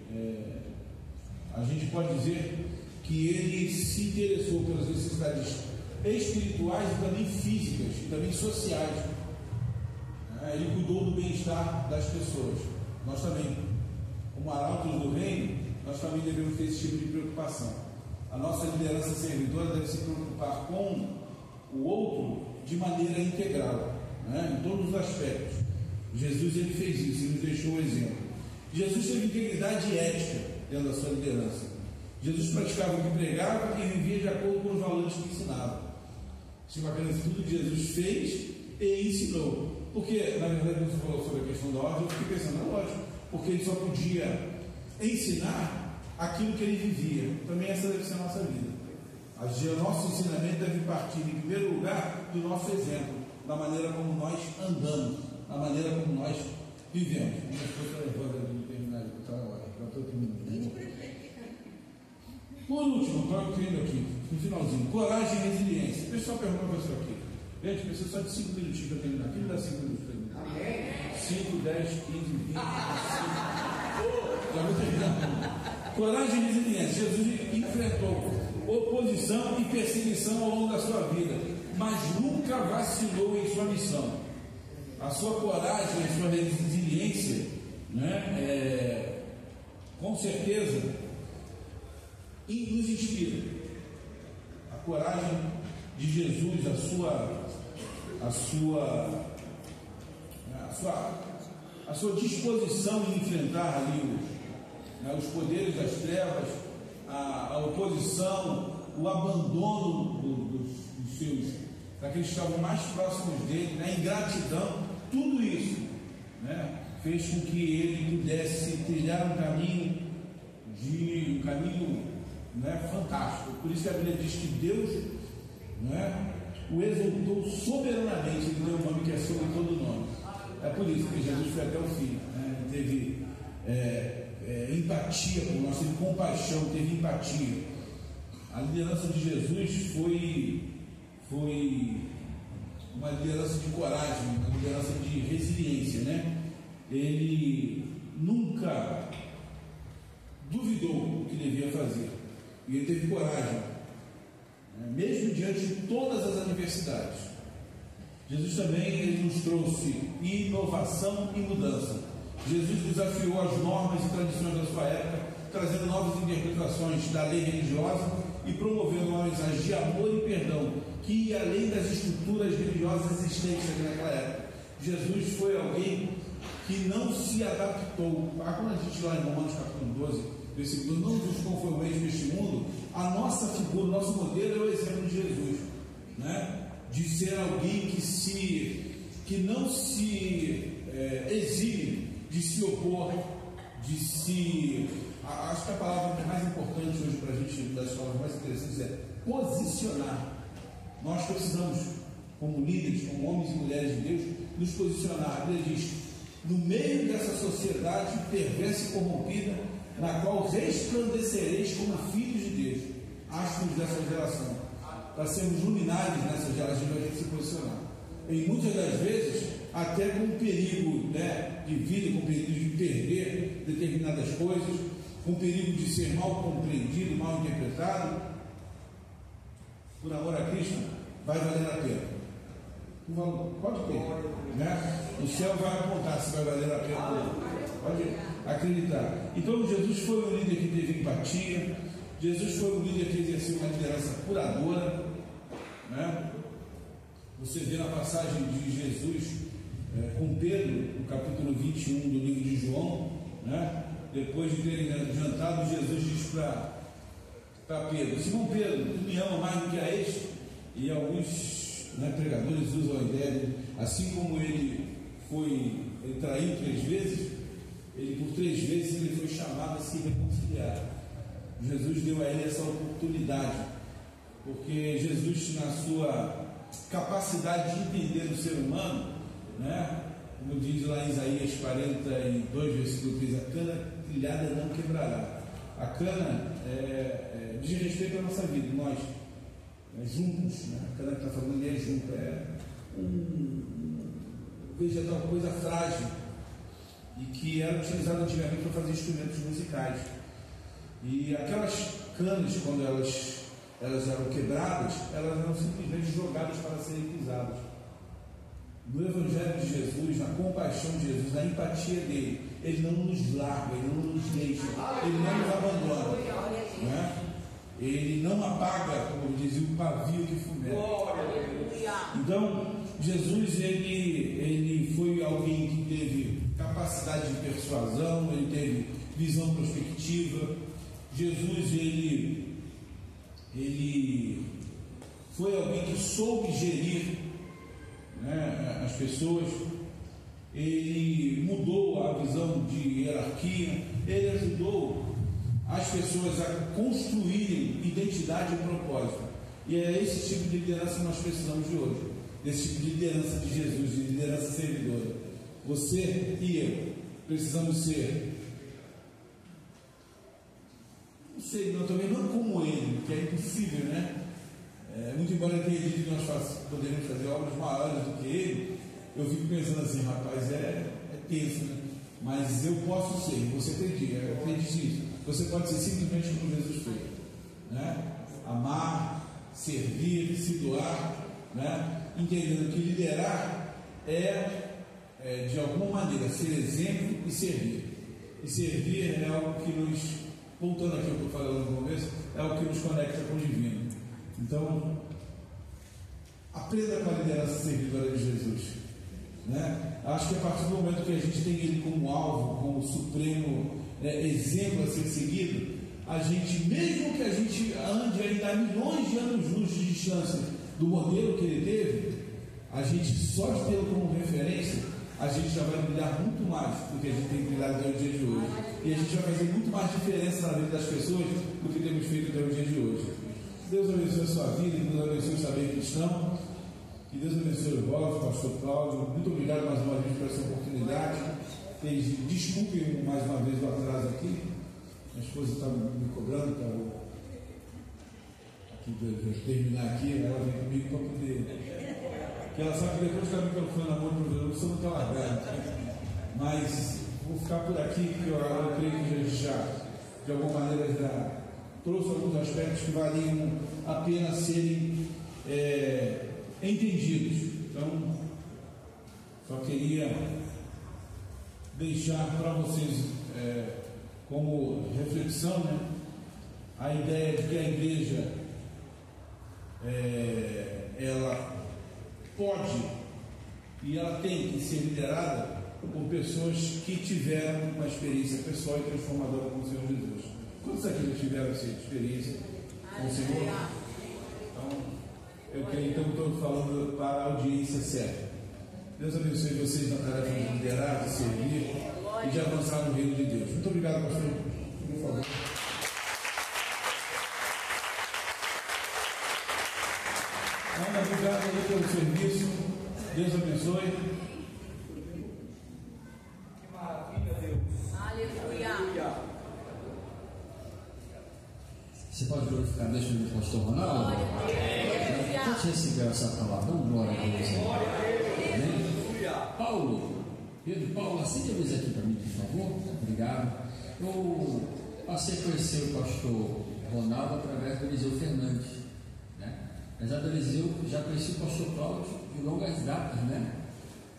a gente pode dizer que ele se interessou pelas necessidades espirituais e também físicas, e também sociais. Ele cuidou do bem-estar das pessoas. Nós também, como arautos do reino, nós também devemos ter esse tipo de preocupação. A nossa liderança servidora deve se preocupar com o outro de maneira integral, né? Em todos os aspectos. Jesus ele fez isso, ele nos deixou um exemplo. Jesus teve integridade e ética dentro da sua liderança. Jesus praticava o que pregava e vivia de acordo com os valores que ensinava. Isso é bacana, tudo que Jesus fez e ensinou. Porque, na verdade, você falou sobre a questão da ordem, eu fiquei pensando, é lógico, porque ele só podia ensinar aquilo que ele vivia. Também essa deve ser a nossa vida. O nosso ensinamento deve partir, em primeiro lugar, do nosso exemplo, da maneira como nós andamos, da maneira como nós vivemos. Por último, para eu indo aqui, no finalzinho, coragem e resiliência. O pessoal pergunta para você aqui. Gente, precisa só de 5 minutinhos para terminar. Quem dá 5 minutos para terminar? 5, 10, 15, 20, 25. Já vou terminar. Coragem e resiliência. Jesus enfrentou oposição e perseguição ao longo da sua vida, mas nunca vacilou em sua missão. A sua coragem e a sua resiliência, né, com certeza, nos inspira. A coragem de Jesus, a sua disposição em enfrentar ali os poderes das trevas, a oposição, o abandono daqueles que estavam mais próximos dele, a ingratidão, tudo isso, né, fez com que ele pudesse trilhar um caminho fantástico. Por isso que a Bíblia diz que Deus, o exaltou soberanamente. Ele deu um nome que é sobre todo nome. É por isso que Jesus foi até o fim, né? Ele teve empatia por nós, teve compaixão, teve empatia. A liderança de Jesus foi uma liderança de coragem, uma liderança de resiliência, né? Ele nunca duvidou do que devia fazer, e ele teve coragem, mesmo diante de todas as adversidades. Jesus também ele nos trouxe inovação e mudança. Jesus desafiou as normas e tradições da sua época, trazendo novas interpretações da lei religiosa e promovendo uma mensagem de amor e perdão que ia além das estruturas religiosas existentes naquela época. Jesus foi alguém que não se adaptou. Quando a gente lá em Romanos capítulo 12, versículo 2, não vos conformeis neste mundo, a nossa figura, o nosso modelo é o exemplo de Jesus, né? De ser alguém que não se exibe de se opor, de se acho que a palavra mais importante hoje para a gente, das palavras mais interessantes, é posicionar. Nós precisamos, como líderes, como homens e mulheres de Deus, nos posicionar. A Bíblia diz: no meio dessa sociedade perversa e corrompida, na qual resplandecereis como filhos de Deus, astros dessa geração. Para sermos luminares nessa geração, a gente vai ter que se posicionar. E muitas das vezes, até com perigo, né, de vida, com perigo de perder determinadas coisas, com perigo de ser mal compreendido, mal interpretado, por amor a Cristo, vai valer a pena. Pode ter, né? O céu vai apontar se vai valer a pena. Pode acreditar. Então Jesus foi um líder que teve empatia. Jesus foi um líder que exerceu uma liderança curadora, né? Você vê na passagem de Jesus com Pedro, no capítulo 21 do livro de João, né? Depois de terem jantado, Jesus diz para Pedro: Simão Pedro, tu me ama mais do que a este? E alguns, né, pregadores usam a ideia, assim como ele traiu 3 vezes, por 3 vezes ele foi chamado a se reconciliar. Jesus deu a ele essa oportunidade, porque Jesus, na sua capacidade de entender o ser humano, né, como diz lá em Isaías 42, versículo 3, a cana trilhada não quebrará. A cana diz respeito à nossa vida, nós juntos, né? A cana que está falando ali é junto, é um vegetal, coisa frágil, e que era utilizado antigamente para fazer instrumentos musicais. E aquelas canas, quando elas eram quebradas, elas eram simplesmente jogadas para serem pisadas. No Evangelho de Jesus, na compaixão de Jesus, na empatia dele, ele não nos larga, ele não nos deixa, ele não nos abandona, né? Ele não apaga, como dizia, o pavio que fumega. Então, Jesus, ele foi alguém que teve capacidade de persuasão, ele teve visão prospectiva. Jesus, ele foi alguém que soube gerir, né, as pessoas. Ele mudou a visão de hierarquia, ele ajudou as pessoas a construírem identidade e propósito. E é esse tipo de liderança que nós precisamos de hoje, desse tipo de liderança de Jesus, de liderança servidora. Você e eu precisamos ser, não sei, também não como ele, que é impossível, né? Muito embora eu tenha dito que nós poderíamos fazer obras maiores do que ele, eu fico pensando assim, rapaz, é tenso, né? Mas eu posso ser, você acredite nisso. Você pode ser simplesmente como Jesus fez, né? Amar, servir, se doar, né? Entendendo que liderar de alguma maneira, ser exemplo e servir. E servir é algo que nos, voltando aqui ao que eu falei no começo, é algo que nos conecta com o divino. Então, aprenda com a liderança servidora de Jesus, né? Acho que a partir do momento que a gente tem ele como alvo, como supremo exemplo a ser seguido, a gente, mesmo que a gente ande ainda a milhões de anos-luz de distância do modelo que ele teve, a gente só de tê-lo como referência, a gente já vai brilhar muito mais do que a gente tem brilhado até o dia de hoje. E a gente vai fazer muito mais diferença na vida das pessoas do que temos feito até o dia de hoje. Deus abençoe a sua vida, que Deus abençoe o Saber Cristão, que Deus abençoe o Walter, o pastor Cláudio. Muito obrigado mais uma vez por essa oportunidade. Desculpem mais uma vez o atraso aqui. Minha esposa está me cobrando para terminar aqui. Ela vem comigo para poder. Porque ela sabe que depois que ela me colocou na mão do programa, eu sou muito alargado. Mas vou ficar por aqui, porque eu creio que a gente já, de alguma maneira, já trouxe alguns aspectos que valiam a pena serem entendidos. Então, só queria deixar para vocês como reflexão, né, a ideia de que a igreja ela pode e ela tem que ser liderada por pessoas que tiveram uma experiência pessoal e transformadora com o Senhor Jesus. Quantos aqui já tiveram essa experiência com o Senhor? Então, eu creio que estou falando para a audiência certa. Deus abençoe vocês na tarefa de liderar, de servir e de avançar no reino de Deus. Muito obrigado, pastor. favor. Ana, obrigado aí pelo serviço. Deus abençoe. Que maravilha, Deus. Aleluia. Você pode glorificar Deus pelo pastor Ronaldo? Pode receber essa palavra. Dá glória a Deus. Amém? Paulo, Pedro, Paulo, acende a luz aqui para mim, por favor. Obrigado. Eu passei a conhecer o pastor Ronaldo através do Eliseu Fernandes, né? Apesar do Eliseu, já conheci o pastor Cláudio de longas datas, né?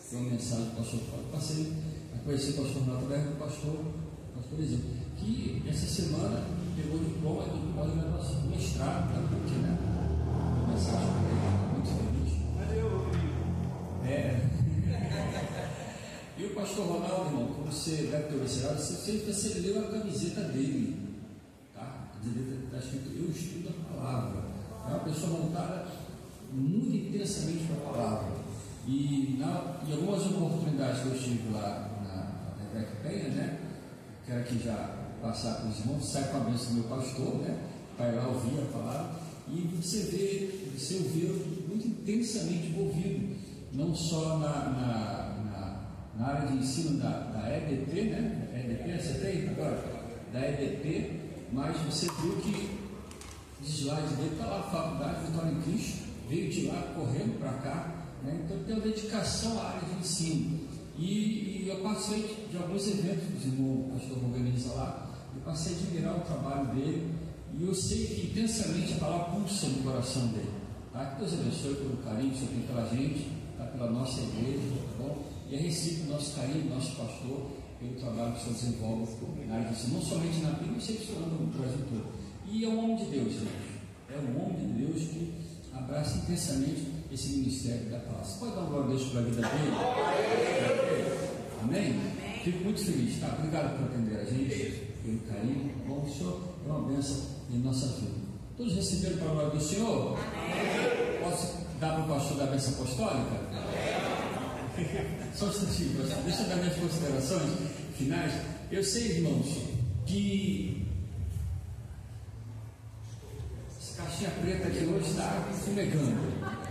Tem uma mensagem do pastor Cláudio. Passei a conhecer o pastor Ronaldo através do pastor Eliseu, que essa semana pegou o diploma do pós-graduação, mestrado da PUC, né? Mensagem para ele, muito feliz. Mas eu E o pastor Ronaldo, irmão, como você deve ter observado, você leu a camiseta dele, tá? A camiseta está escrito: eu estudo a palavra. É uma pessoa voltada muito intensamente para a palavra. E em algumas oportunidades que eu estive lá na Rebeca Penha, né? Quero aqui já passar para os irmãos, sai com a bênção do meu pastor, né? Vai lá ouvir a palavra e você ouviu muito intensamente envolvido, não só na área de ensino da EDP, né? EDP, acertei agora? Da EDP, mas você viu que os slides dele está lá, a faculdade Vitória em Cristo, veio de lá correndo para cá, né? Então tem uma dedicação à área de ensino. E eu passei de alguns eventos que o irmão pastor organiza lá, eu passei a admirar o trabalho dele, e eu sei que intensamente a palavra pulsa no coração dele, tá? Que Deus abençoe pelo carinho que você tem pela gente, tá? Pela nossa igreja, tá bom? E a recíproco nosso carinho, nosso pastor, pelo trabalho que o senhor desenvolve na área de ensino, não somente na Bíblia, mas sempre no Brasil todo. E é um homem de Deus, gente. É um homem de Deus que abraça intensamente esse ministério da palavra. Você pode dar um glória a Deus pela vida dele? Amém? Fico muito feliz, tá? Obrigado por atender a gente, pelo carinho. Bom, o Senhor é uma bênção em nossa vida. Todos receberam para a glória do Senhor? Amém. Posso dar para o pastor da bênção apostólica? Amém. Só um instantinho, pastor. Deixa eu dar minhas considerações finais. Eu sei, irmãos, que essa caixinha preta aqui hoje está fumegando.